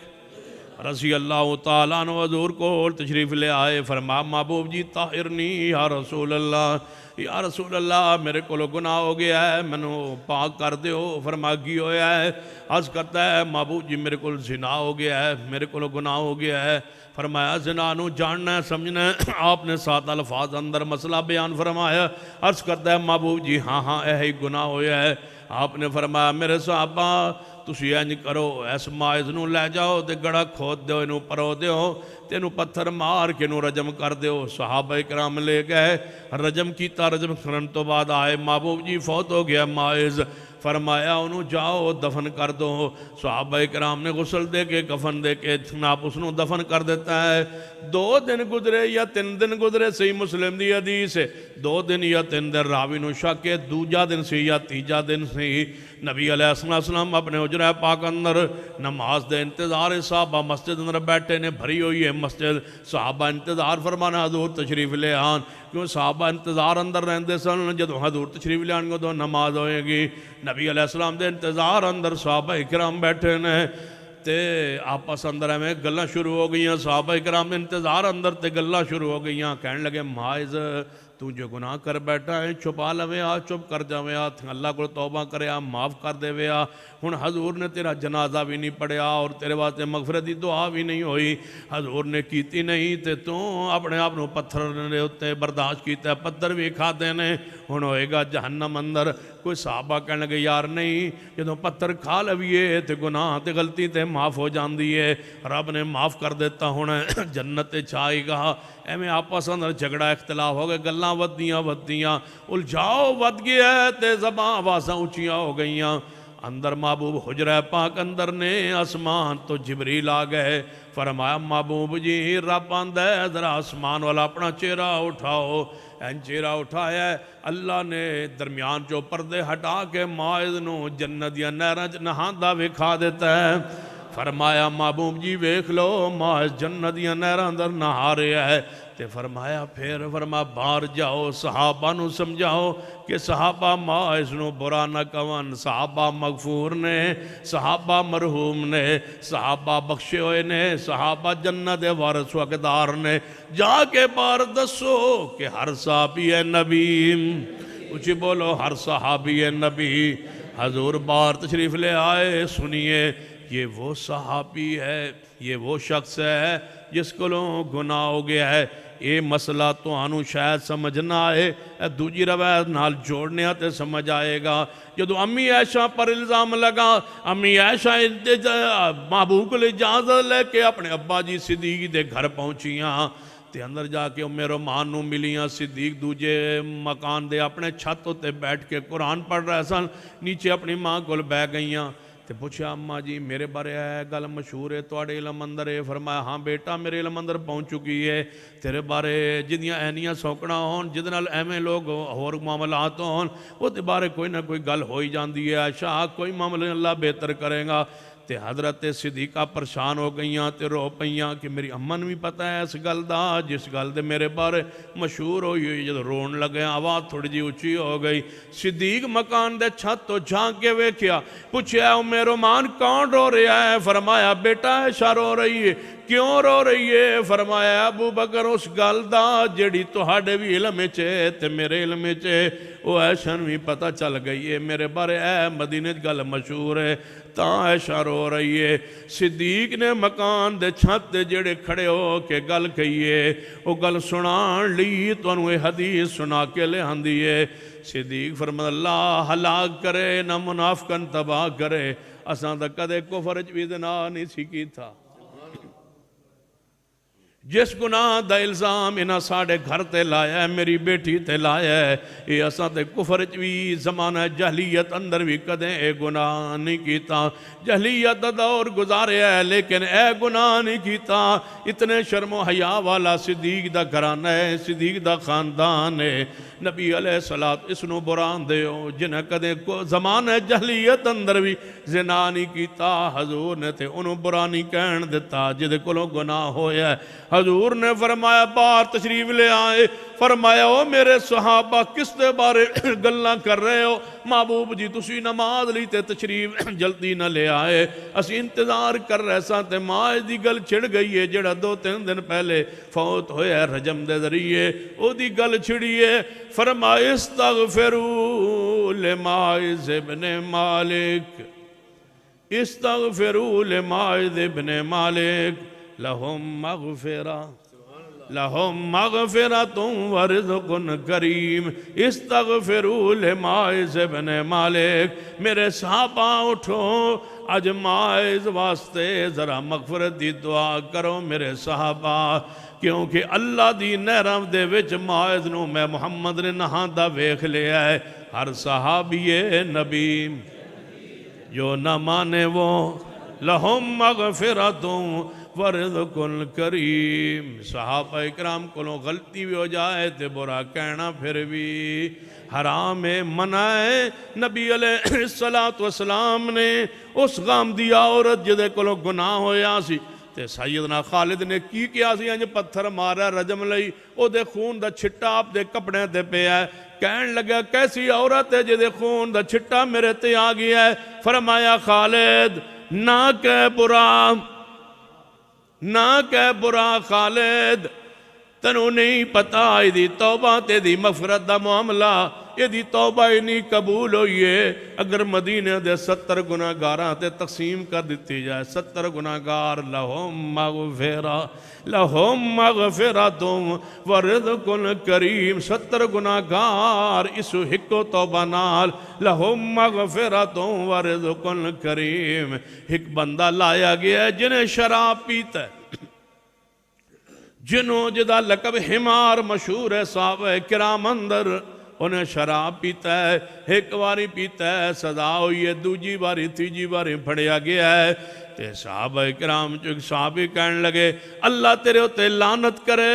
رضی اللہ تعالیٰ عنہ حضور کو تشریف لے آئے. فرما محبوب جی طاہرنی یا رسول اللہ یا رسول اللہ میرے کو گناہ ہو گیا ہے منو پاک کر دے ہو. فرما کی ہویا ہے؟ عرض کرتا ہے محبوب جی میرے کو زنا ہو گیا ہے میرے کو گناہ ہو گیا ہے. فرمایا زنا نو جاننا ہے سمجھنا ہے. آپ نے 7 الفاظ اندر مسئلہ بیان فرمایا. عرض کرتا ہے محبوب جی ہاں ہاں اے ہی گناہ ہویا ہے. آپ نے فرمایا میرے صحابہ تسی انج کرو اس معاذ نو لے جاؤ تے گڑا کھود دیو انو پرو دیو تے انو پتھر مار کے انو رجم کر دیو. صحابہ اکرام لے گئے رجم کیتا. رجم کرن تو بعد آئے محبوب جی فوت ہو گیا معاذ. فرمایا انہوں جاؤ دفن کر دو. صحابہ اکرام نے غسل دے کے کفن دے کے آپ اس نو دفن کر دیتا ہے. 2 دن گزرے یا 3 دن گزرے صحیح مسلم دی حدیث ہے 2 دن یا 3 دن راوی نو شک ہے دوجا دن سی یا تیجا دن سی. نبی علیہ السلام اپنے حجرہ پاک اندر نماز دے انتظار. صحابہ مسجد اندر بیٹھے نے بھری ہوئی ہے مسجد. صحابہ انتظار فرمانا حضور تشریف لے آن کیوں صحابہ انتظار اندر رہندے سن. جدو حضور تشریف لے آن گے تو نماز ہوئے گی. نبی علیہ السلام دے انتظار اندر صحابہ اکرام بیٹھے نے تے آپس اندر میں گلہ شروع ہو گئی ہیں. صحابہ اکرام دے انتظار اندر تے گلہ شروع ہو گئی ہیں. کہنے لگے معاذ تو جو گناہ کر بیٹھا ہے چھپا لوے آ چپ کر جاوے آ اللہ کو توبہ کرے آ معاف کر دے وے آ. ہن حضور نے تیرا جنازہ بھی نہیں پڑھیا اور تیرے واسطے مغفرت دی دعا بھی نہیں ہوئی. حضور نے کیتی نہیں تے تو اپنے آپ نو پتھر نے اتے برداشت کیتا ہے. پتھر بھی کھاتے نے ہن ہوئے گا جہنم اندر. کوئی صحابہ کہنے لگے یار نہیں جدوں پتھر کھا لویے تے گناہ تے غلطی تے معاف ہو جاندی ہے. رب نے معاف کر دیتا ہن جنت چھائے گا. ایویں آپس اندر جھگڑا اختلاف ہو گئے گلاں ودیاں الجھاؤ ود گیا ہے تے زباں آوازاں اونچیاں ہو گئیاں. اندر محبوب حجرہ پاک اندر نے آسمان تو جبریل آ گئے. فرمایا محبوب جی رب آندہ ہے ذرا آسمان والا اپنا چہرہ اٹھاؤ. چہرہ اٹھایا ہے اللہ نے درمیان جو پردے ہٹا کے معاذ نو جنت یا نہراں وچ نہاندا وکھا دیتا ہے. فرمایا محبوب جی ویکھ لو معاذ جنت یا نہراں اندر نہا رہا ہے. تے فرمایا پھر باہر جاؤ صحابہ نو سمجھاؤ کہ صحابہ معاذ نو برا نہ کون. صحابہ مغفور نے صحابہ مرحوم نے صحابہ بخشے ہوئے نے صحابہ جنت وارث وقدار نے. جا کے باہر دسو کہ ہر صحابی نبی اچھی بولو ہر صحابی نبی. حضور باہر تشریف لے آئے. سنیے یہ وہ صحابی ہے یہ وہ شخص ہے جس کو گناہ ہو گیا ہے. یہ مسئلہ تو آنو شاید سمجھ نہ آئے، دوجی روایت نال جوڑنے آتے سمجھ آئے گا۔ جدو امی عائشہ پر الزام لگا، امی عائشہ محبوب کو اجازت لے کے اپنے ابا جی صدیق دے گھر پہنچیاں، تے اندر جا کے امی رومان نو ملیاں۔ صدیق دوجے مکان دے اپنے چھت ہوتے بیٹھ کے قرآن پڑھ رہے سن، نیچے اپنی ماں کو بہ گئیاں تے پوچھا اماں جی میرے بارے ہے گل مشہور ہے توڑے علم اندر ہے؟ فرمایا ہاں بیٹا میرے علم اندر پہنچ چکی ہے، تیرے بارے جدیاں اینیاں سوکنا ہون جدنال ایمیں لوگ اور معاملات ہون وہ تے بارے کوئی نہ کوئی گل ہوئی جاندی ہے، عائشہ کوئی معاملہ اللہ بہتر کرے گا۔ تے حضرت صدیقہ پریشان ہو گئیاں تے رو پئیاں کہ میری امن بھی پتہ ہے اس گل دا جس گل دے میرے بارے مشہور ہوئی ہوئی۔ جب رون لگے آواز تھوڑی جی اچھی ہو گئی، صدیق مکان دے چھت تو جھانک کے ویکھیا، پوچھیا امی رومان کون رو رہا ہے؟ فرمایا بیٹا عائشہ رو رہی ہے۔ کیوں رو رہی ہے؟ فرمایا ابو بکر اس گل دا جڑی تہاڈے بھی علم چے تے میرے علم چے وہ عائشہ بھی پتہ چل گئی ہے، میرے بارے اے مدینے گل مشہور ہے تاں عائشہ رو رہی ہے۔ صدیق نے مکان دے چھت دے جڑے کھڑے ہو کے گل کہیے وہ گل سنان لی تو انہوں حدیث سنا کے لے آندی ہے۔ صدیق فرمایا اللہ ہلاک کرے نہ منافقن تباہ کرے، اساں تا کدے کفر وچ بھی زنا نہیں سی کیتا۔ جس گناہ دا الزام انہاں ساڑے گھر تے لایا ہے میری بیٹی تے لایا ہے، یہ اساں تے کفر بھی زمانہ جہلیت اندر بھی کدیں اے گناہ نہیں کیتا۔ جہلیت دا دور گزارے ہے لیکن اے گناہ نہیں کیتا۔ اتنے شرم و حیا والا صدیق دا گھرانہ ہے، صدیق دا خاندان ہے۔ نبی علیہ السلام اس نو بران دے ہو جنہیں کدیں زمانہ جہلیت اندر بھی زنا نہیں کیتا، حضور نے تے انہوں برانی کہن دیتا جدے کلوں گناہ ہویا ہے۔ حضور نے فرمایا باہر تشریف لے آئے، فرمایا او میرے صحابہ کس دے بارے گلاں کر رہے ہو؟ محبوب جی تسی نماز لی تے تشریف جلدی نہ لے آئے، اسی انتظار کر رہے ساں تے ماں دی گل چھڑ گئی ہے جڑا 2-3 دن پہلے فوت ہویا ہے رجم دے ذریعے، او دی گل چھڑی ہے۔ فرمایا استغفروا لماعز ابن مالک، استغفروا لماعز ابن مالک لہم مغفرہ لہم مغفرۃ ورزق کریم۔ استغفروا لماعز ابن مالک، میرے صحابہ اٹھو اج ماعز واسطے ذرا مغفرت دی دعا کرو میرے صحابہ، کیونکہ اللہ دی نہرم دے وچ ماعز نو میں محمد نے نہاندا ویکھ لیا ہے۔ ہر صحابی نبی جو نہ مانے وہ لہم مغفرۃ ورزق کریم۔ صحابہ اکرام کو غلطی بھی ہو جائے تے برا کہنا پھر بھی حرام منع ہے۔ نبی علیہ السلام نے اس غام دیا عورت جدے کو گناہ ہویا سی تے سیدنا خالد نے کی کیا سی انج پتھر مارا رجم لئی، او دے خون دا چھٹا آپ دے کپڑے تے پہ ہے۔ کہن لگا کیسی عورت ہے جدے خون دا چھٹا میرے تے آ گیا ہے؟ فرمایا خالد نہ کہ برا، نہ کہ برا خالد، تنو نہیں پتا ایدی توبہ تے دی مغفرت دا معاملہ، ایدی توبہ نہیں قبول ہوئیے۔ اگر مدینہ دے 70 گناہگاراں تے تقسیم کر دیتی جائے، 70 گناہگار لہم مغفرہ لہم مغفرۃ ورزق کریم، 70 گناہگار اس ہکو توبہ نال لہم مغفرۃ ورزق کریم۔ ایک بندہ لایا گیا ہے جنہیں شراب پیتا ہے، جنہوں جدا لقب حمار مشہور ہے صحابہ کرام اندر، انہیں شراب پیتا ہے، ایک باری پیتا ہے سزا ہوئی ہے، دوجی باری تیجی باری پھڑیا گیا ہے۔ تے صحابہ کرام جو صحابی کہنے لگے اللہ تیرے ہوتے لعنت کرے،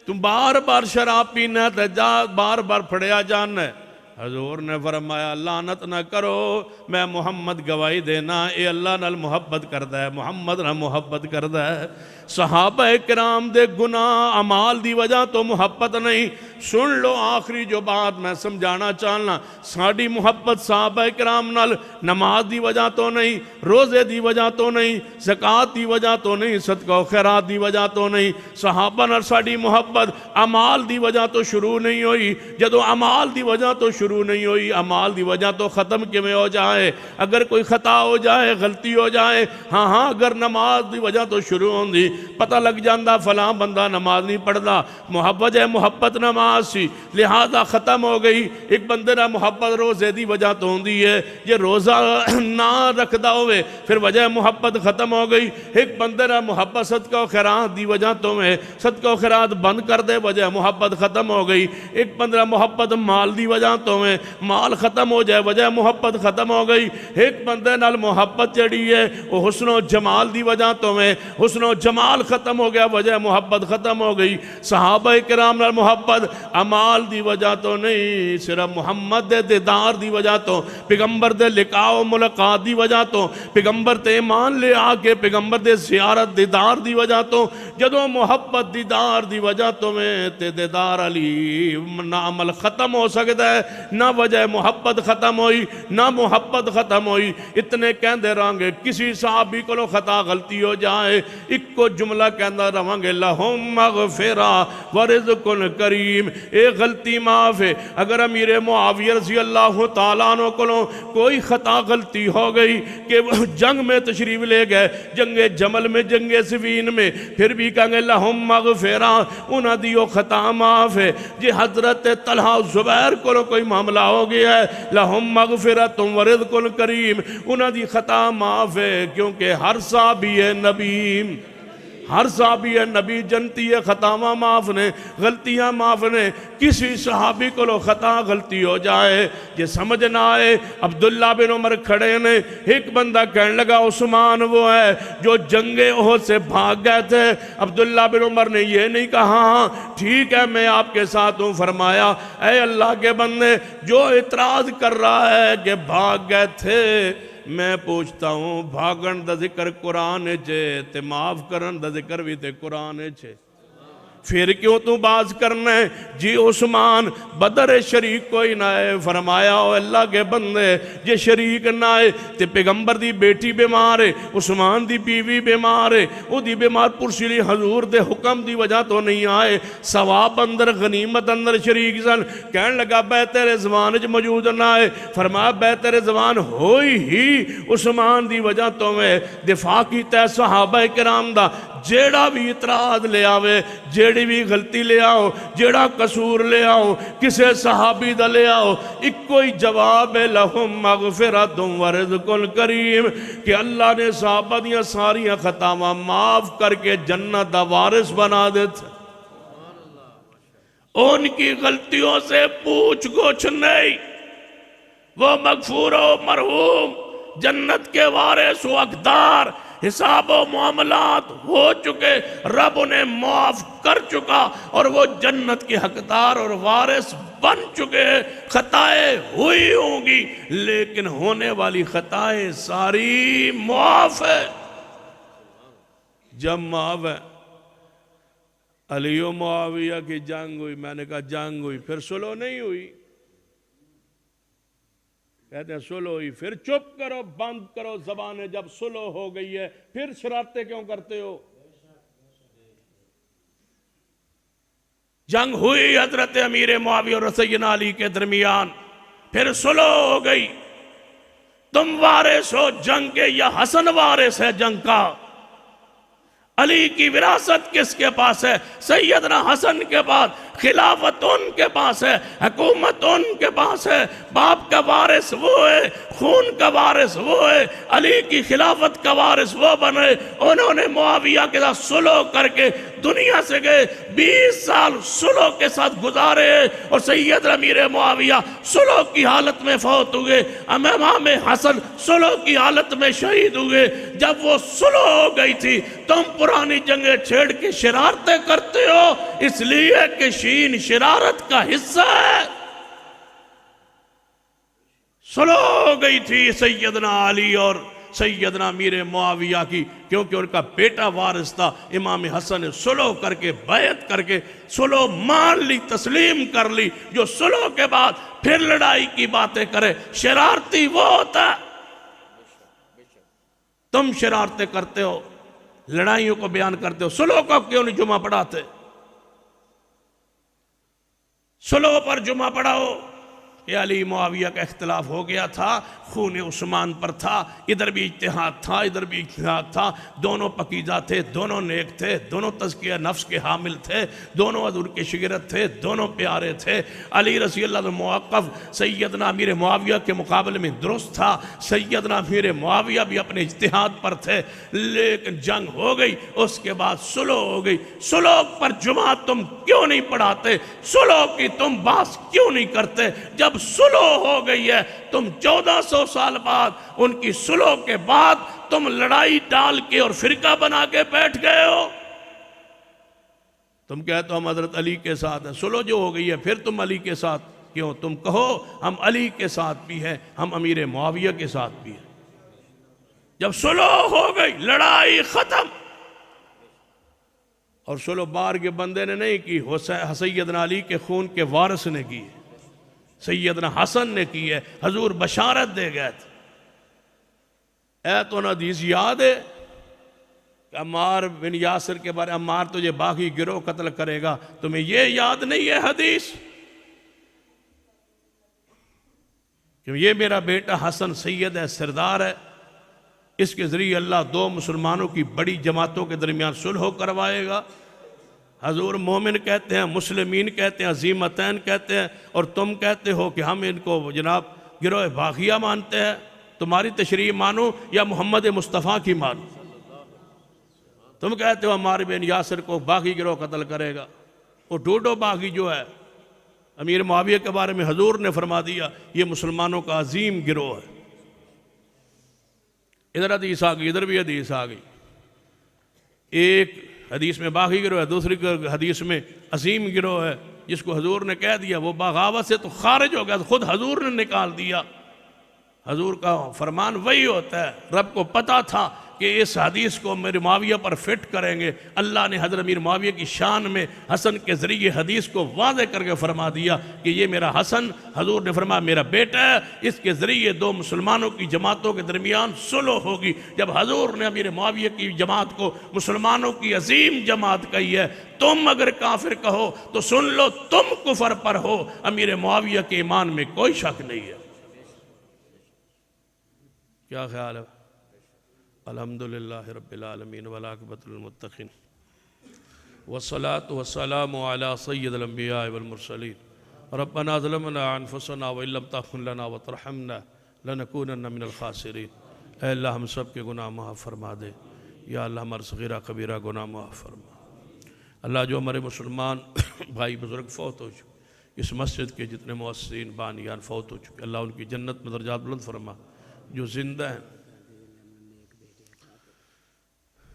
تم بار بار شراب پینا ہے جا بار بار پھڑیا جانا ہے۔ حضور نے فرمایا لعنت نہ کرو، میں محمد گواہی دینا اے اللہ نال محبت کردہ ہے، محمد نال محبت کردہ ہے۔ صحابہ کرام دے گناہ عمال دی وجہ تو محبت نہیں۔ سن لو آخری جو بات میں سمجھانا چاہنا، ساڑی محبت صحابہ کرام نال نماز دی وجہ تو نہیں، روزے دی وجہ تو نہیں، زکاة دی وجہ تو نہیں، صدقہ و خیرات دی وجہ تو نہیں، صحابہ نال ساڑی محبت عمال دی وجہ تو شروع نہیں ہوئی۔ جدو عمال دی وجہ تو شروع نہیں ہوئی، عمال دی وجہ تو ختم کیویں ہو جائے؟ اگر کوئی خطا ہو جائے، غلطی ہو جائے، ہاں اگر نماز دی وجہ تو شروع ہوں دی، پتہ لگ جاندہ فلاں بندہ نماز نہیں پڑھدا، وجہ محبت نماز سی لہذا ختم ہو گئی۔ ایک بندے نہ محبت روزے دی وجہ تو ہوندی ہے، یہ روزہ نہ رکھدا ہوئے پھر وجہ محبت ختم ہو گئی۔ ایک بندے نہ محبت صدقہ و خیرات دی وجہ تو میں صدقہ و خیرات بند کر دے وجہ محبت ختم ہو گئی۔ ایک بندہ محبت مال دی وجہ تو میں مال ختم ہو جائے وجہ محبت ختم ہو گئی۔ ایک بندے نال محبت جڑی ہے وہ حسن و جمال دی وجہ تو میں حسن و جمال ختم ہو گیا وجہ محبت ختم ہو گئی۔ صحابہ کرام نال محبت امال دی وجہ تو نہیں، صرف محمد دے دیدار دی وجہ تو، پیغمبر دے لقاء و ملاقات دی وجہ تو، پیغمبر تے ایمان لے آکے پیغمبر دے زیارت دیدار دی وجہ تو، جدو محبت دیدار دی وجہ تو میں تے دیدار علی نہ عمل ختم ہو سکتا ہے، نہ وجہ محبت ختم ہوئی، نہ محبت ختم ہوئی۔ اتنے کہندے رہاں گے کسی صحابی کو خطا غلطی ہو جائے ایک کو جملہ کہندہ رہاں گے لہم مغفرہ ورزق کریم، ایک غلطی معاف ہے۔ اگر امیر معاویہ رضی اللہ تعالیٰ عنہ کو کوئی خطا غلطی ہو گئی کہ وہ جنگ میں تشریف لے گئے، جنگ جمل میں، جنگ صفین میں، پھر بھی کہیں گے لہم مغفرہ، انہاں دیو خطا معاف ہے۔ جی حضرت طلحہ زبیر کو کوئی معاملہ ہو گیا ہے لہم مغفرۃ ورزق کریم، انہاں دی خطا معاف ہے، کیونکہ ہر صحابی ہے نبی، ہر صحابی ہے نبی جنتی ہے، خطاواں معاف نے، غلطیاں معاف نے۔ کسی صحابی کو خطا غلطی ہو جائے یہ سمجھ نہ آئے۔ عبداللہ بن عمر کھڑے نے، ایک بندہ کہنے لگا عثمان وہ ہے جو جنگ احد سے بھاگ گئے تھے۔ عبداللہ بن عمر نے یہ نہیں کہا ہاں ٹھیک ہے میں آپ کے ساتھ ہوں، فرمایا اے اللہ کے بندے جو اعتراض کر رہا ہے کہ بھاگ گئے تھے، میں پوچھتا ہوں بھاگن دا ذکر قرآن چھے تے معاف کرن دا ذکر بھی تے قرآن چھے، پھر کیوں تو باز کرنا ہے؟ جی عثمان بدر شریک کوئی نہ ہے، فرمایا او اللہ کے بندے یہ شریک نہ ہے تے پیغمبر دی بیٹی بیمار ہے، عثمان دی بیوی بیمار ہے، او دی بیمار پرسلی حضور دے حکم دی وجہ تو نہیں آئے، ثواب اندر غنیمت اندر شریک سن۔ کہنے لگا بیت رضوان جو موجود نہ ہے، فرمایا بیت رضوان ہوئی ہی عثمان دی وجہ تو میں دفاع کی تے صحابہ کرام دا، جیڑا بھی اعتراض لے آوے، جیڑی بھی غلطی لے آؤ، جیڑا قصور لے آؤ، کسے صحابی دا لے آؤ، ایک کوئی جواب ہے لہم مغفرۃ ورزق کریم، کہ اللہ نے صحابہ دیاں ساریاں خطاواں معاف کر کے جنت دا وارث بنا دیتا۔ ان کی غلطیوں سے پوچھ گچھ نہیں، وہ مغفور و مرحوم جنت کے وارث و حقدار، حساب و معاملات ہو چکے، رب انہیں معاف کر چکا اور وہ جنت کے حقدار اور وارث بن چکے۔ خطائیں ہوئی ہوں گی لیکن ہونے والی خطائیں ساری معاف ہے۔ جب معاف ہے، علی و معاویہ کی جنگ ہوئی، میں نے کہا جنگ ہوئی پھر صلح نہیں ہوئی، کہتے ہیں صلح ہوئی پھر چپ کرو بند کرو زبانیں، جب صلح ہو گئی ہے پھر شرارتیں کیوں کرتے ہو؟ جنگ ہوئی حضرت امیر معاویہ اور سیدنا علی کے درمیان، پھر صلح ہو گئی، تم وارث ہو جنگ کے یا حسن وارث ہے جنگ کا؟ علی کی وراثت کس کے پاس ہے؟ سیدنا حسن کے پاس، خلافت ان کے پاس ہے، حکومت ان کے پاس ہے، باپ کا وارث وہ ہے، خون کا وارث وہ ہے، علی کی خلافت کا وارث وہ بنے۔ انہوں نے معاویہ کے ساتھ صلح کر کے دنیا سے گئے، 20 سال صلح کے ساتھ گزارے، اور سیدنا امیر معاویہ صلح کی حالت میں فوت ہوئے، امام حسن صلح کی حالت میں شہید ہوئے۔ جب وہ صلح ہو گئی تھی تم پرانی جنگیں چھیڑ کے شرارتیں کرتے ہو، اس لیے کہ شین شرارت کا حصہ ہے۔ صلح ہو گئی تھی سیدنا علی اور سیدنا امیر معاویہ کی، کیونکہ ان کا بیٹا وارث تھا۔ امام حسن نے صلح کر کے بیعت کر کے صلح مان لی، تسلیم کر لی۔ جو صلح کے بعد پھر لڑائی کی باتیں کرے شرارتی وہ ہوتا ہے۔ تم شرارتیں کرتے ہو، لڑائیوں کو بیان کرتے ہو، صلح کو کیوں نہیں جمعہ پڑھاتے؟ صلح پر جمعہ پڑھاؤ، کہ علی معاویہ کا اختلاف ہو گیا تھا، خون عثمان پر تھا، ادھر بھی اجتہاد تھا ادھر بھی اجتہاد تھا، دونوں پاکیزہ تھے، دونوں نیک تھے، دونوں تزکیہ نفس کے حامل تھے، دونوں حضور کے شاگرد تھے، دونوں پیارے تھے۔ علی رضی اللہ عنہ موقف سیدنا امیر معاویہ کے مقابلے میں درست تھا، سیدنا امیر معاویہ بھی اپنے اجتہاد پر تھے، لیکن جنگ ہو گئی، اس کے بعد صلح ہو گئی۔ صلح پر جمعہ تم کیوں نہیں پڑھاتے؟ صلح کی تم بحث کیوں نہیں کرتے؟ جب صلح ہو گئی ہے، تم 1400 سال بعد ان کی صلح کے بعد تم لڑائی ڈال کے اور فرقہ بنا کے بیٹھ گئے ہو۔ تم کہتے ہو ہم حضرت علی کے ساتھ ہیں، صلح جو ہو گئی ہے پھر تم علی کے ساتھ کیوں؟ تم کہو ہم علی کے ساتھ بھی ہیں، ہم امیر معاویہ کے ساتھ بھی ہیں۔ جب صلح ہو گئی، لڑائی ختم، اور صلح بار کے بندے نے نہیں کی، سیدنا علی کے خون کے وارث نے کی ہے، سیدنا حسن نے کی ہے، حضور بشارت دے گئے تھے۔ اے تو حدیث یاد ہے کہ عمار بن یاسر کے بارے عمار تجھے باغی گروہ قتل کرے گا، تمہیں یہ یاد نہیں ہے حدیث کہ یہ میرا بیٹا حسن سید ہے، سردار ہے، اس کے ذریعے اللہ دو مسلمانوں کی بڑی جماعتوں کے درمیان صلح کروائے گا۔ حضور مومن کہتے ہیں، مسلمین کہتے ہیں، عظیمتین کہتے ہیں، اور تم کہتے ہو کہ ہم ان کو جناب گروہ باغیہ مانتے ہیں۔ تمہاری تشریح مانو یا محمد مصطفیٰ کی مانو؟ تم کہتے ہو عمار بن یاسر کو باغی گروہ قتل کرے گا، وہ ڈوڈو باغی جو ہے امیر معاویہ کے بارے میں حضور نے فرما دیا یہ مسلمانوں کا عظیم گروہ ہے۔ ادھر حدیث آ گئی، ادھر بھی حدیث آ گئی، ایک حدیث میں باغی گروہ ہے، دوسری حدیث میں عظیم گروہ ہے، جس کو حضور نے کہہ دیا وہ بغاوت سے تو خارج ہو گیا، خود حضور نے نکال دیا۔ حضور کا فرمان وہی ہوتا ہے، رب کو پتا تھا کہ اس حدیث کو امیر معاویہ پر فٹ کریں گے، اللہ نے حضرت امیر معاویہ کی شان میں حسن کے ذریعے حدیث کو واضح کر کے فرما دیا کہ یہ میرا حسن، حضور نے فرمایا میرا بیٹا ہے، اس کے ذریعے دو مسلمانوں کی جماعتوں کے درمیان صلح ہوگی۔ جب حضور نے امیر معاویہ کی جماعت کو مسلمانوں کی عظیم جماعت کہی ہے، تم اگر کافر کہو تو سن لو تم کفر پر ہو، امیر معاویہ کے ایمان میں کوئی شک نہیں ہے۔ کیا خیال ہے؟ الحمدللہ رب العالمین والعاقبۃ للمتقین والصلاة والسلام علی سید الانبیاء والمرسلین ربنا ظلمنا انفسنا وان لم تغفر لنا وترحمنا لنکونن من الخاسرین۔ اے اللہ ہم سب کے گناہ معاف فرما دے، یا اللہ ہمارا صغیرہ کبیرہ گناہ معاف فرما۔ اللہ جو ہمارے مسلمان بھائی بزرگ فوت ہو چکے، اس مسجد کے جتنے مؤسسین بانیان فوت ہو چکے، اللہ ان کی جنت میں درجات بلند فرما۔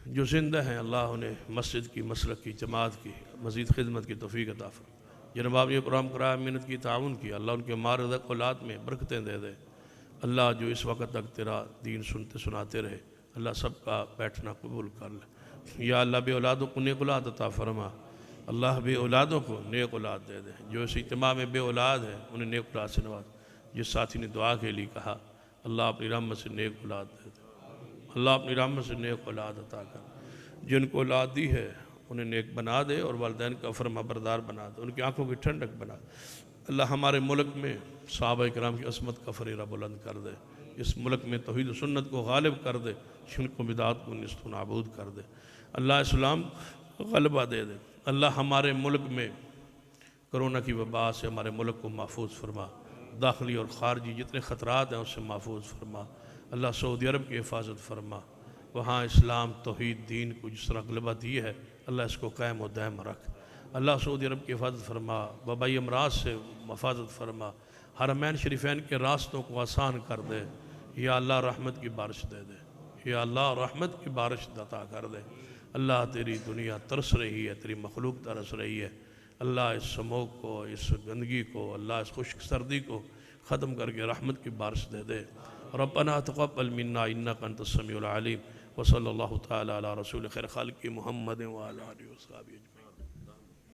جو زندہ ہیں اللہ انہیں مسجد کی، مسلک کی، جماعت کی مزید خدمت کی توفیق عطا فرما۔ جناب آپ یہ پروگرام کرایا، محنت کی، تعاون کی، اللہ ان کے مال رزق اولاد میں برکتیں دے دے۔ اللہ جو اس وقت تک تیرا دین سنتے سناتے رہے، اللہ سب کا بیٹھنا قبول کر لے۔ یا اللہ بے اولادوں کو نیک اولاد عطا فرما، اللہ بے اولادوں کو نیک اولاد دے دے۔ جو اس اجتماع میں بے اولاد ہیں انہیں نیک اولاد سے نواز۔ جس ساتھی نے دعا کے لیے کہا اللہ اپنی رحمت سے نیک اولاد دے دے، اللہ اپنی رحمت سے نیک اولاد عطا کر۔ جن کو اولاد دی ہے انہیں نیک بنا دے اور والدین کا فرما بردار بنا دے، ان کی آنکھوں کی ٹھنڈک بنا دے۔ اللہ ہمارے ملک میں صحابہ کرام کی عصمت کا فریضہ بلند کر دے، اس ملک میں توحید و سنت کو غالب کر دے، شرک و بدعات کو نیست و نابود کر دے، اللہ اسلام کو غلبہ دے دے۔ اللہ ہمارے ملک میں کرونا کی وبا سے ہمارے ملک کو محفوظ فرما، داخلی اور خارجی جتنے خطرات ہیں اس سے محفوظ فرما۔ اللہ سعودی عرب کی حفاظت فرما، وہاں اسلام توحید دین کو جس طرح غلبہ دی ہے اللہ اس کو قائم و دائم رکھ۔ اللہ سعودی عرب کی حفاظت فرما، وبائی امراض سے حفاظت فرما، حرمین شریفین کے راستوں کو آسان کر دے۔ یا اللہ رحمت کی بارش دے دے، یا اللہ رحمت کی بارش عطا کر دے۔ اللہ تیری دنیا ترس رہی ہے، تیری مخلوق ترس رہی ہے، اللہ اس سموگ کو، اس گندگی کو، اللہ اس خشک سردی کو ختم کر کے رحمت کی بارش دے دے۔ ربنا تقبل منا انک انت السمیع العلیم، وصلی اللہ تعالی علی رسول خیر خالق محمد وعلی آلہ وصحبہ اجمعین۔